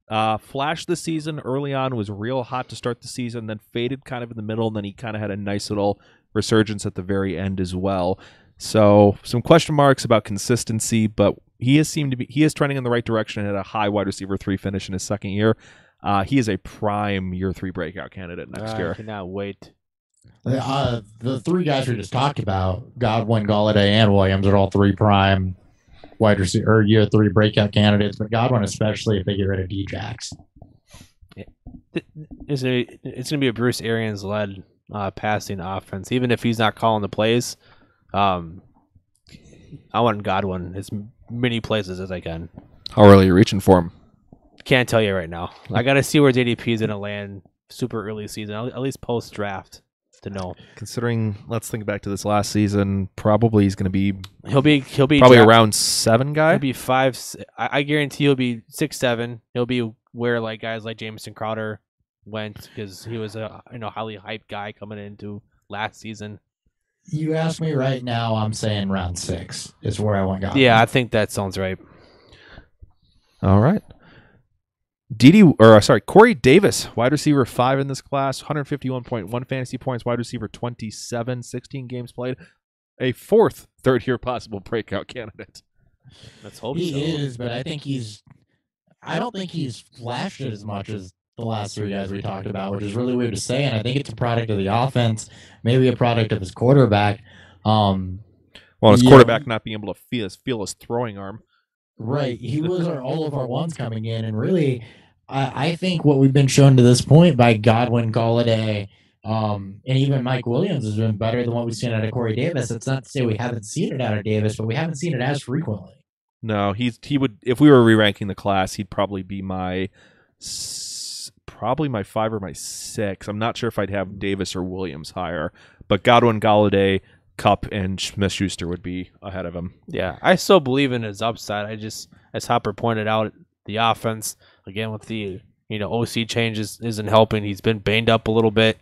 Flashed the season early on, was real hot to start the season, then faded kind of in the middle, and then he kind of had a nice little resurgence at the very end as well. So some question marks about consistency, but he is trending in the right direction and had a high wide receiver 3 finish in his second year. He is a prime year 3 breakout candidate next year. I cannot wait. The 3 guys we just talked about, Godwin, Galladay, and Williams, are all 3 prime wide receiver or year 3 breakout candidates, but Godwin especially if they get rid of Djax. It's going to be a Bruce Arians led passing offense, even if he's not calling the plays. I want Godwin as many places as I can. How early are you reaching for him? Can't tell you right now. I got to see where JDP is going to land super early season, at least post draft. to know. Considering, let's think back to this last season, probably he's going to be He'll be probably around 7 guy. He'll be 5. I guarantee he'll be 6'7". He'll be where like guys like Jamison Crowder went because he was a highly hyped guy coming into last season. You ask me right now, I'm saying round 6 is where I want Godwin. Yeah, I think that sounds right. All right. Corey Davis, wide receiver 5 in this class, 151.1 fantasy points, wide receiver 27, 16 games played, a 4th third-year possible breakout candidate. Let's hope He so. is, but I don't think he's flashed it as much as the last 3 guys we talked about, which is really weird to say, and I think it's a product of the offense, maybe a product of his quarterback. His quarterback not being able to feel his throwing arm. Right. He was all of our ones coming in. And really, I think what we've been shown to this point by Godwin, Galladay, and even Mike Williams has been better than what we've seen out of Corey Davis. It's not to say we haven't seen it out of Davis, but we haven't seen it as frequently. No, he would, if we were re-ranking the class, he'd probably be my 5 or my 6. I'm not sure if I'd have Davis or Williams higher, but Godwin, Galladay, Kupp, and Smith-Schuster would be ahead of him. Yeah, I still believe in his upside. I just, as Hopper pointed out, the offense, again, with the OC changes isn't helping. He's been banged up a little bit.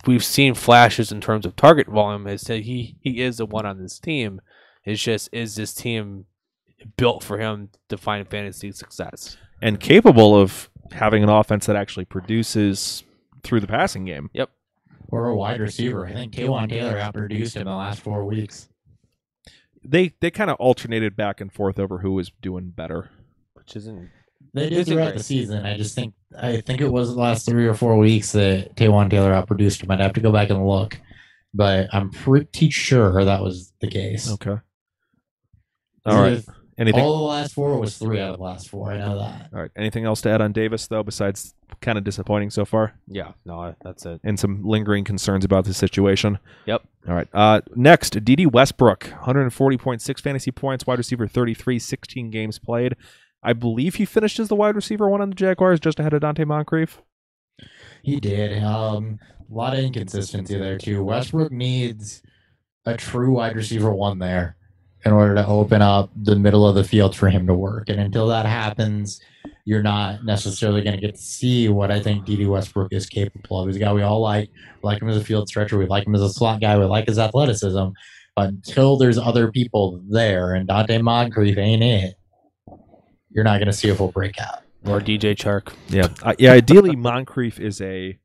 We've seen flashes in terms of target volume. As he is the one on this team. It's just, is this team built for him to find fantasy success? And capable of having an offense that actually produces through the passing game. Yep. Or a wide receiver. I think Taywan Taylor outproduced him in the last 4 weeks. They kind of alternated back and forth over who was doing better. Which isn't... They did throughout the season. I think it was the last 3 or 4 weeks that Taywan Taylor outproduced him. I'd have to go back and look, but I'm pretty sure that was the case. Okay. All right. Anything? All the last 4 was 3 out of the last 4. I know that. All right. Anything else to add on Davis, though, besides kind of disappointing so far? Yeah. No, that's it. And some lingering concerns about the situation. Yep. All right. Next, D.D. Westbrook, 140.6 fantasy points, wide receiver 33, 16 games played. I believe he finished as the wide receiver 1 on the Jaguars, just ahead of Dante Moncrief. He did. A lot of inconsistency there, too. Westbrook needs a true wide receiver 1 there in order to open up the middle of the field for him to work. And until that happens, you're not necessarily going to get to see what I think D.D. Westbrook is capable of. He's a guy we all like. We like him as a field stretcher. We like him as a slot guy. We like his athleticism. But until there's other people there, and Dante Moncrief ain't it, you're not going to see a full breakout. Or DJ Chark. Yeah. Ideally, Moncrief is a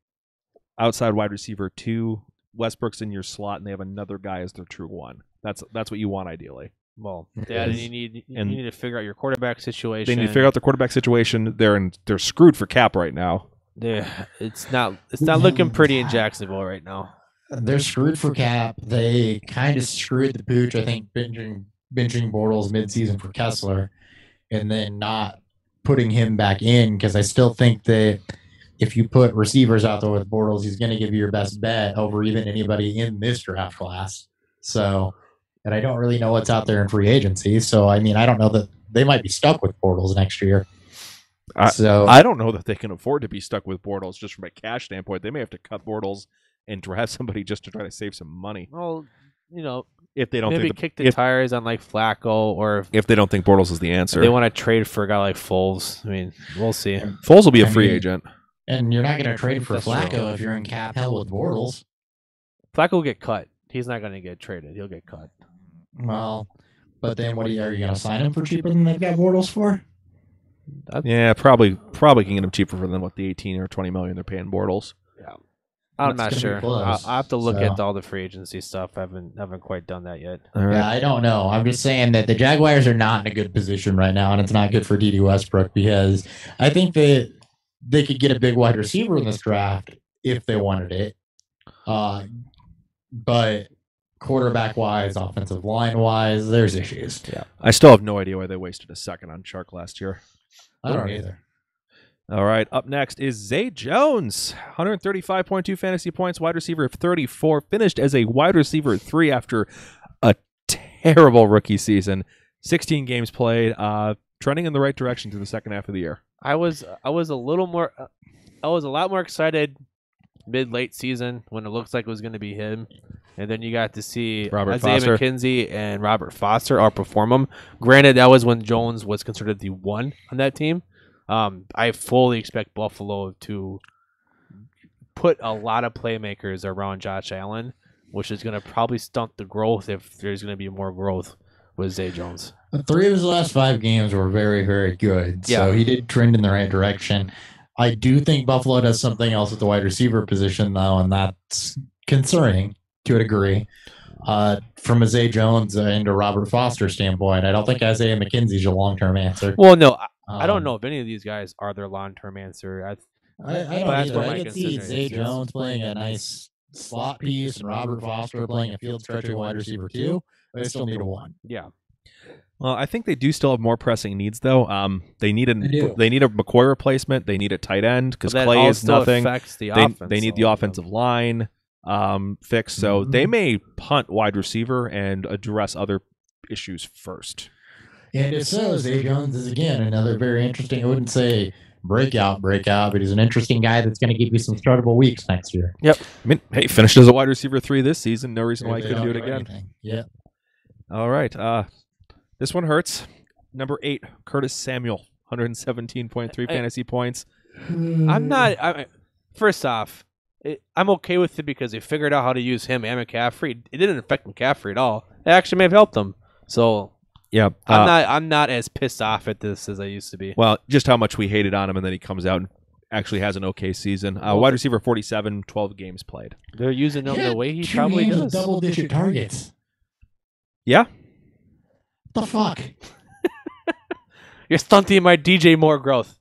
outside wide receiver 2. Westbrook's in your slot, and they have another guy as their true 1. That's what you want ideally. Well, yeah, you need to figure out your quarterback situation. They need to figure out their quarterback situation. They're screwed for cap right now. It's not looking pretty in Jacksonville right now. They're screwed for cap. They kind of screwed the pooch, I think, benching Bortles midseason for Kessler, and then not putting him back in, because I still think that if you put receivers out there with Bortles, he's going to give you your best bet over even anybody in this draft class. So, and I don't really know what's out there in free agency. So, I mean, I don't know that they might be stuck with Bortles next year. I don't know that they can afford to be stuck with Bortles just from a cash standpoint. They may have to cut Bortles and draft somebody just to try to save some money. Well, if they don't maybe kick the tires on like Flacco, or if they don't think Bortles is the answer, they want to trade for a guy like Foles. I mean, we'll see. Foles will be a free agent. And you're not going to trade for Flacco if you're in cap hell with Bortles. Flacco will get cut. He's not going to get traded. He'll get cut. Well, but then are you going to sign him for cheaper than they've got Bortles for? Yeah, probably can get him cheaper than what the 18 or 20 million they're paying Bortles. Yeah, I'm not sure. I have to look So. at all the free agency stuff. I haven't quite done that yet. All right. Yeah, I don't know. I'm just saying that the Jaguars are not in a good position right now, and it's not good for D.D. Westbrook, because I think that they could get a big wide receiver in this draft if they wanted it. But quarterback-wise, offensive line-wise, there's issues. Yeah, I still have no idea why they wasted a second on Chark last year. I don't either. All right, up next is Zay Jones, 135.2 fantasy points, wide receiver of 34, finished as a wide receiver 3 after a terrible rookie season. 16 games played, trending in the right direction through the second half of the year. I was a lot more excited mid-late season when it looks like it was going to be him. And then you got to see Robert Isaiah Foster. McKenzie and Robert Foster outperform him. Granted, that was when Jones was considered the one on that team. I fully expect Buffalo to put a lot of playmakers around Josh Allen, which is going to probably stunt the growth if there's going to be more growth with Zay Jones. 3 of his last 5 games were very, very good. So Yeah. he did trend in the right direction. I do think Buffalo does something else at the wide receiver position, though, and that's concerning to a degree. From a Zay Jones and a Robert Foster standpoint, I don't think Isaiah McKenzie's your long-term answer. Well, no, I don't know if any of these guys are their long-term answer. I That's don't where either. my I could see concern Zay is. Jones playing a nice slot piece and Robert Foster playing a field stretching wide receiver too. But they still need a 1. Yeah. Well, I think they do still have more pressing needs, though. They need a do. McCoy replacement. They need a tight end because But that Clay is also nothing. affects the They offense, need the though. offensive line fixed, so they may punt wide receiver and address other issues first. And if so, Zay Jones is again another very interesting. I wouldn't say breakout, but he's an interesting guy that's going to give you some startable weeks next year. I mean, hey, finished as a wide receiver 3 this season. No reason why he couldn't do it again. Yeah. All right. This one hurts. Number 8, Curtis Samuel, 117.3 fantasy points. I'm not. First off, I'm okay with it because they figured out how to use him and McCaffrey. It didn't affect McCaffrey at all. It actually may have helped them. So Yeah. I'm not as pissed off at this as I used to be. Well, just how much we hated on him, and then he comes out and actually has an okay season. Wide receiver 47, 12 games played. They're using him the way he probably does. Double-digit targets. Yeah. What the fuck? You're stunting my DJ Moore growth.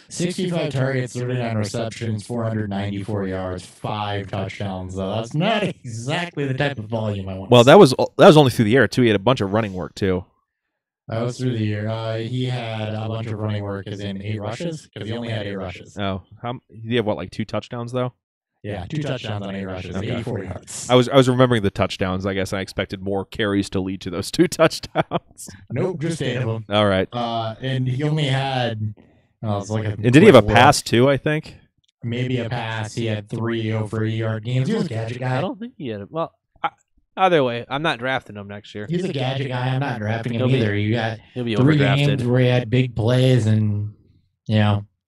65 targets, 39 receptions, 494 yards, 5 touchdowns. Though that's not exactly the type of volume I want. Well, that was only through the air too. He had a bunch of running work too. That was through the year. He had a bunch of running work, as in 8 rushes, because he only had 8 rushes. Oh, did he have like 2 touchdowns though? Yeah, 2 touchdowns on 8 rushes, Okay. 84 yards. I was remembering the touchdowns. I guess I expected more carries to lead to those 2 touchdowns. Nope, just 8 of them. All right. And he only had. It's like And did he have a pass too? I think. Maybe a pass. He had 3 over 80-yard games. He was a gadget guy. I don't think he had it. Well, either way, I'm not drafting him next year. He's a gadget guy. I'm not drafting him He'll be- either. You got He'll be 3 games overdrafted. where he had big plays and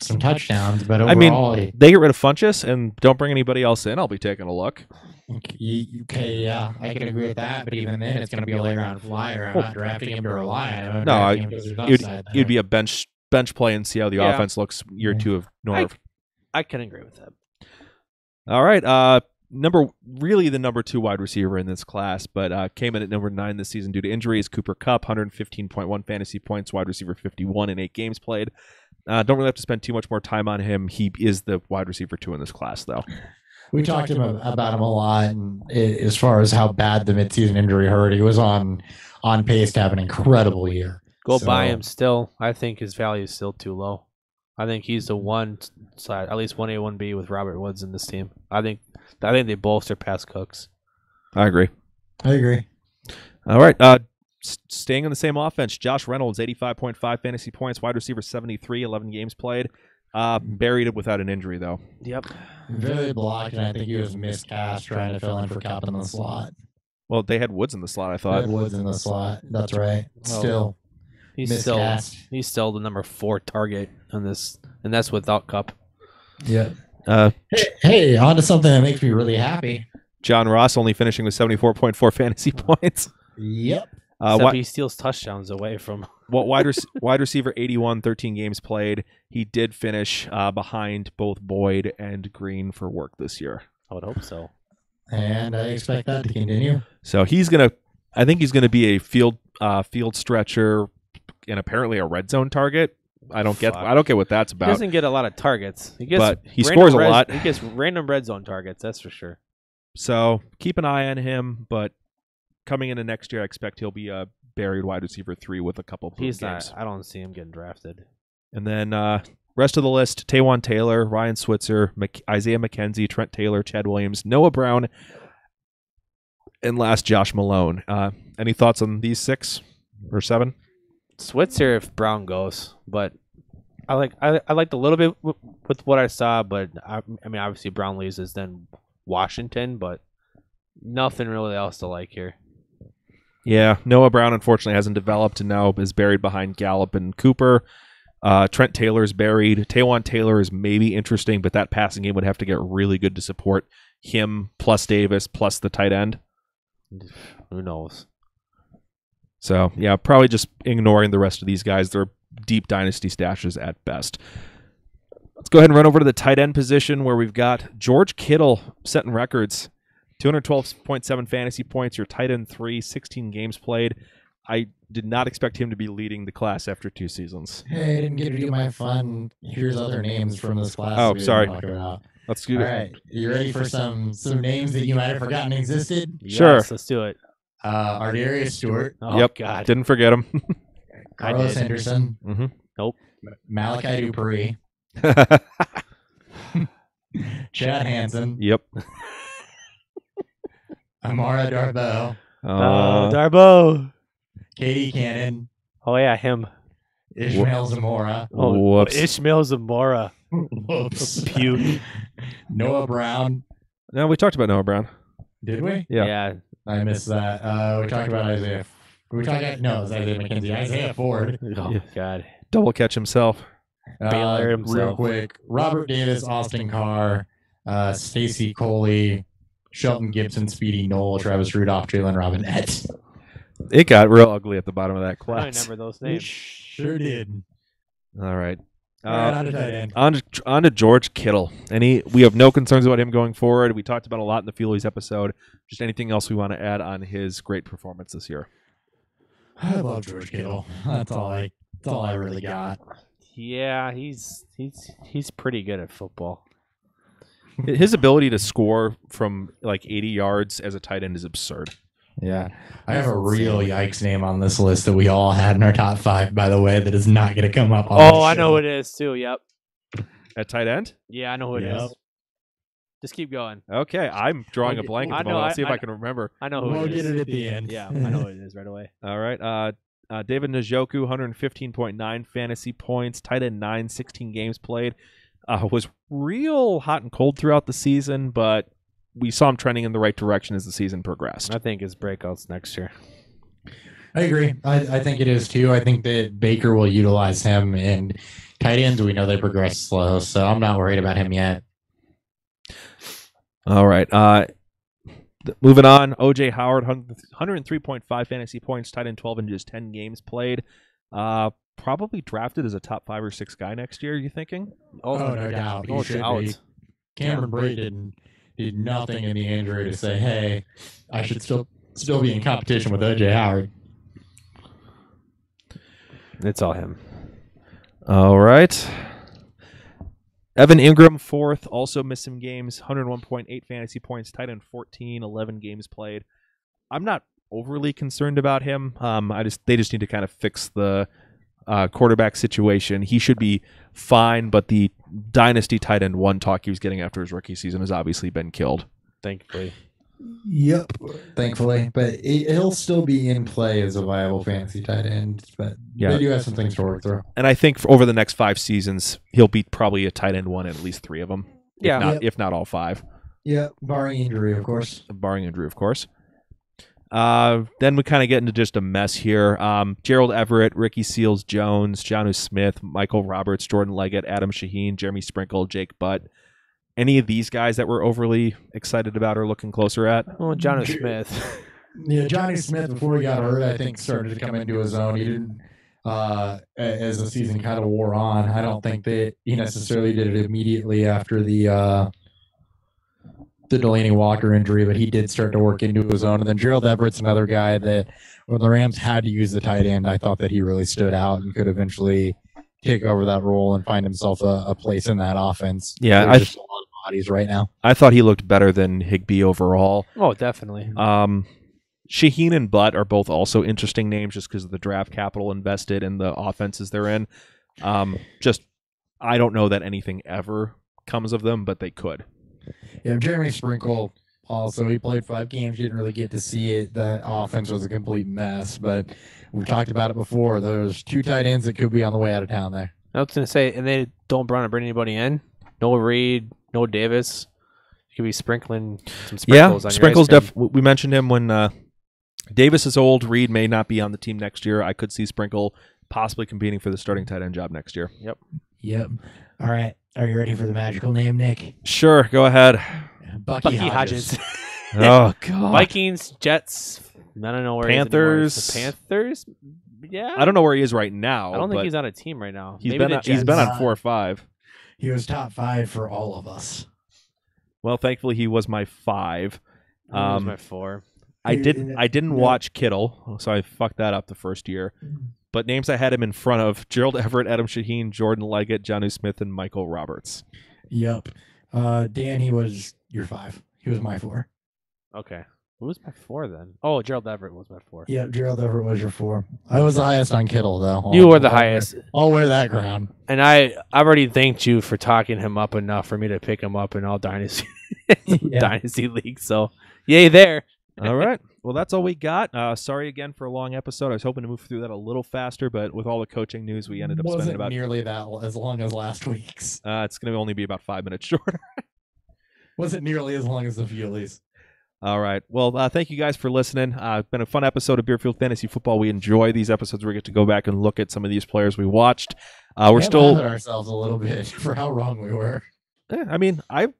some touchdowns, but I mean, overall, they get rid of Funchess and don't bring anybody else in. I'll be taking a look. okay, yeah, I can agree with that. But even then, it's going to be a late round flyer. I'm not drafting him to rely on him. I'm No, drafting him because there's upside You'd there. be a bench play and see how the Yeah. offense looks year 2 of Norv. I can agree with that. All right. The number 2 wide receiver in this class, but came in at number 9 this season due to injuries. Cooper Kupp, 115.1 fantasy points, wide receiver 51 in 8 games played. Don't really have to spend too much more time on him. He is the wide receiver 2 in this class, though. We talked about him a lot, and as far as how bad the midseason injury hurt, he was on pace to have an incredible year. Go So- buy him still. I think his value is still too low. I think he's the one side, at least 1A, 1B with Robert Woods in this team. I think they both surpass Cooks. I agree. I agree. All right. Staying in the same offense, Josh Reynolds, 85.5 fantasy points, wide receiver 73, 11 games played. Buried it without an injury, though. Yep. Very blocked, and I think he was miscast trying to fill in for Kupp in the slot. Well, they had Woods in the slot, I thought. Ed Woods in the slot. That's right. Still He's miscast. still the number 4 target on this, and that's without Cup. Yeah. Uh, Hey, on to something that makes me really happy. John Ross only finishing with 74.4 fantasy points. Yep. Except he steals touchdowns away from. Wide receiver 81, 13 games played. He did finish behind both Boyd and Green for work this year. I would hope so. And I expect that to continue. So I think he's gonna be a field stretcher and apparently a red zone target. I don't get what that's He about. doesn't get a lot of targets. He gets, But he random scores a lot. He gets random red zone targets. That's for sure. So keep an eye on him. But coming into next year, I expect he'll be a buried wide receiver 3 with a couple of He's games. not. I don't see him getting drafted. And then rest of the list: Taywan Taylor, Ryan Switzer, Isaiah McKenzie, Trent Taylor, Chad Williams, Noah Brown, and last Josh Malone. Any thoughts on these 6 or 7? Switzer if Brown goes, but I liked a little bit with what I saw, but I mean, obviously Brownlee's is then Washington, but nothing really else to like here. Yeah, Noah Brown unfortunately hasn't developed and now is buried behind Gallup and Cooper. Trent Taylor's buried. Taywan Taylor is maybe interesting, but that passing game would have to get really good to support him plus Davis plus the tight end. Who knows? So, yeah, probably just ignoring the rest of these guys. They're deep dynasty stashes at best. Let's go ahead and run over to the tight end position where we've got George Kittle setting records. 212.7 fantasy points, your tight end 3, 16 games played. I did not expect him to be leading the class after 2 seasons. Hey, I didn't get to do my fun. Here's other names from this class. Oh, we didn't sorry. talk about. Let's do All it. right, you ready for some names that you might have forgotten existed? Sure. Yes, let's do it. Ardarius Stewart, Oh, Yep. God. Didn't forget him. Carlos did. Henderson, Mm-hmm. Malachi Dupree, Chad Hansen, Yep. Amara Darbo, Darbo. Katie Cannon, Oh yeah, him. Ishmael Zamora, Oh, Whoops. Ishmael Zamora. whoops, Puke. Noah Brown. No, we talked about Noah Brown. Did we? Yeah. I missed that. We talked about Isaiah. We talked about, no, it was Isaiah McKenzie. Isaiah Ford. Oh Yeah. God. Double catch himself. Baylor Real himself. quick, Robert Davis, Austin Carr, Stacy Coley, Shelton Gibson, Speedy Knoll, Travis Rudolph, Jalen Robinette. It got real ugly at the bottom of that I class. remember those It names. sure did. All right. All right, on to tight end. On to George Kittle. We have no concerns about him going forward. We talked about a lot in the Feelies episode. Just anything else we want to add on his great performance this year? I love George Kittle. That's all I really got. Yeah, he's pretty good at football. His ability to score from like 80 yards as a tight end is absurd. Yeah. I have a real yikes name on this list that we all had in our top 5, by the way, that is not going to come up on Oh, this I know show. who it is too. Yep. At tight end? Yeah, I know who it is. Yep. Just keep going. Okay, I'm drawing a blank I at the know, moment. I'll see if I- I can remember. I know who We'll it is. get it at the end. Yeah, I know who it is right away. All right. David Njoku, 115.9 fantasy points, tight end 9, 16 games played. Was real hot and cold throughout the season, but we saw him trending in the right direction as the season progressed. I think his breakouts next year. I agree. I think it is too. I think that Baker will utilize him, and tight ends, we know they progress slow, so I'm not worried about him yet. All right. Moving on, O.J. Howard, 103.5 fantasy points, tight end 12 in just 10 games played. Probably drafted as a top 5 or 6 guy next year, you thinking? Oh, no doubt. He No should doubt. be. Cameron Brayton did nothing in the injury to say, hey, I should still be in competition with O.J. Howard. It's all him. All right. Evan Ingram, 4th, also missed some games, 101.8 fantasy points, tight end 14, 11 games played. I'm not overly concerned about him. They just need to kind of fix the quarterback situation. He should be fine, but the dynasty tight end 1 talk he was getting after his rookie season has obviously been killed. Thankfully. Yep. Thankfully. But he'll still be in play as a viable fantasy tight end. But Yeah. they do have some things to work through. And I think for over the next 5 seasons, he'll be probably a tight end 1 in at least 3 of them. Yeah. If not all 5. Yeah, barring injury, of course. Barring injury, of course. Then we kind of get into just a mess here. Gerald Everett, Ricky Seals-Jones, Jonnu Smith, Michael Roberts, Jordan Leggett, Adam Shaheen, Jeremy Sprinkle, Jake Butt. Any of these guys that we're overly excited about or looking closer at? Oh, Jonnu Smith. Yeah, Johnny Smith, before he got hurt, I think started to come into his own. He didn't, as the season kind of wore on, I don't think that he necessarily did it immediately after the Delaney Walker injury, but he did start to work into his own. And then Gerald Everett's another guy that when the Rams had to use the tight end, I thought that he really stood out and could eventually take over that role and find himself a place in that offense. Yeah, There's just a lot of bodies right now. I thought he looked better than Higbee overall. Oh, definitely. Shaheen and Butt are both also interesting names just because of the draft capital invested in the offenses they're in. I don't know that anything ever comes of them, but they could. Yeah, Jeremy Sprinkle also, he played 5 games. You didn't really get to see it. That offense was a complete mess, but we talked about it before. There's 2 tight ends that could be on the way out of town there. I was gonna say, and they don't bring anybody in. No Reed, no Davis. You could be sprinkling some sprinkles on Sprinkles. your ice cream. We mentioned him when Davis is old. Reed may not be on the team next year. I could see Sprinkle possibly competing for the starting tight end job next year. Yep. All right. Are you ready for the magical name, Nick? Sure, go ahead. Bucky Hodges. Oh God. Vikings, Jets. I don't know where Panthers. he is anymore. The Panthers. Yeah. I don't know where he is right now. I don't think but he's on a team right now. He's Maybe been the he's been Jets. on 4 or 5. He was top 5 for all of us. Well, thankfully he was my 5. He was my 4. I didn't watch Kittle, so I fucked that up the first year. But names I had him in front of: Gerald Everett, Adam Shaheen, Jordan Leggett, Jonnu Smith, and Michael Roberts. Yep. Dan, he was your 5. He was my 4. Okay. Who was my 4 then? Oh, Gerald Everett was my 4. Yep, Gerald Everett was your 4. I was the highest on Kittle, though. You were the highest. I'll wear that crown. And I already thanked you for talking him up enough for me to pick him up in all dynasty dynasty leagues. So, yay there. All right. Well, that's all we got. Sorry again for a long episode. I was hoping to move through that a little faster, but with all the coaching news, we ended up spending Wasn't about. nearly that as long as last week's. It's going to only be about 5 minutes shorter. Wasn't nearly as long as the Fuleys. All right. Well, thank you guys for listening. It's been a fun episode of Beerfield Fantasy Football. We enjoy these episodes where we get to go back and look at some of these players we watched. We're still ourselves a little bit for how wrong we were. I mean, I'm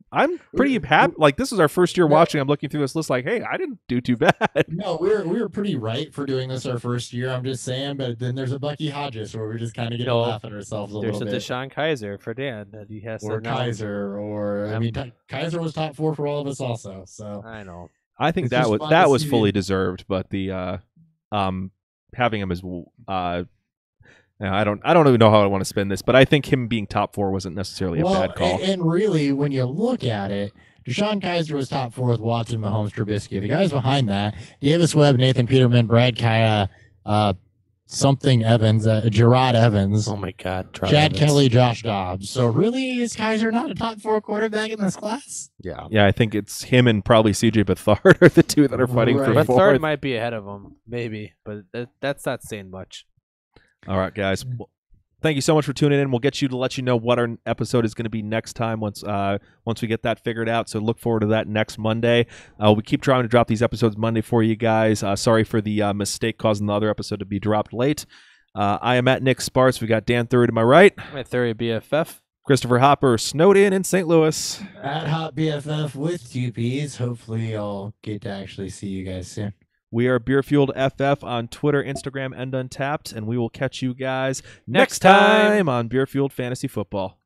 pretty happy. Like, this is our first year watching. I'm looking through this list like, hey, I didn't do too bad. No, we were pretty right for doing this our first year. I'm just saying, but then there's a Bucky Hodges where we're just kind of getting to laugh at ourselves a There's little a bit. Deshaun Kaiser for Dan that he has Or to know. Kaiser, or I mean, Kaiser was top 4 for all of us also. So I know. I think It's that just was fun that to was see fully the- deserved, but the having him as I don't even know how I want to spin this, but I think him being top 4 wasn't necessarily a bad call. And really, when you look at it, Deshaun Kaiser was top 4 with Watson, Mahomes, Trubisky. The guys behind that, Davis Webb, Nathan Peterman, Brad Kaya, something Evans, Gerard Evans, Oh my God. Chad Kelly, Josh Dobbs. So really, is Kaiser not a top 4 quarterback in this class? Yeah. Yeah, I think it's him and probably CJ Beathard are the two that are fighting Right. for But fourth. third might be ahead of him, maybe, but that's not saying much. All right, guys. Well, thank you so much for tuning in. We'll get you to let you know what our episode is going to be next time once we get that figured out. So look forward to that next Monday. We keep trying to drop these episodes Monday for you guys. Sorry for the mistake causing the other episode to be dropped late. I am at Nick Sparks. We got Dan Thurry to my right. My theory BFF. Christopher Hopper, snowed in St. Louis. At Hot BFF with 2 Ps. Hopefully, I'll get to actually see you guys soon. We are Beerfield FF on Twitter, Instagram, and Untapped, and we will catch you guys next time on Beerfield Fantasy Football.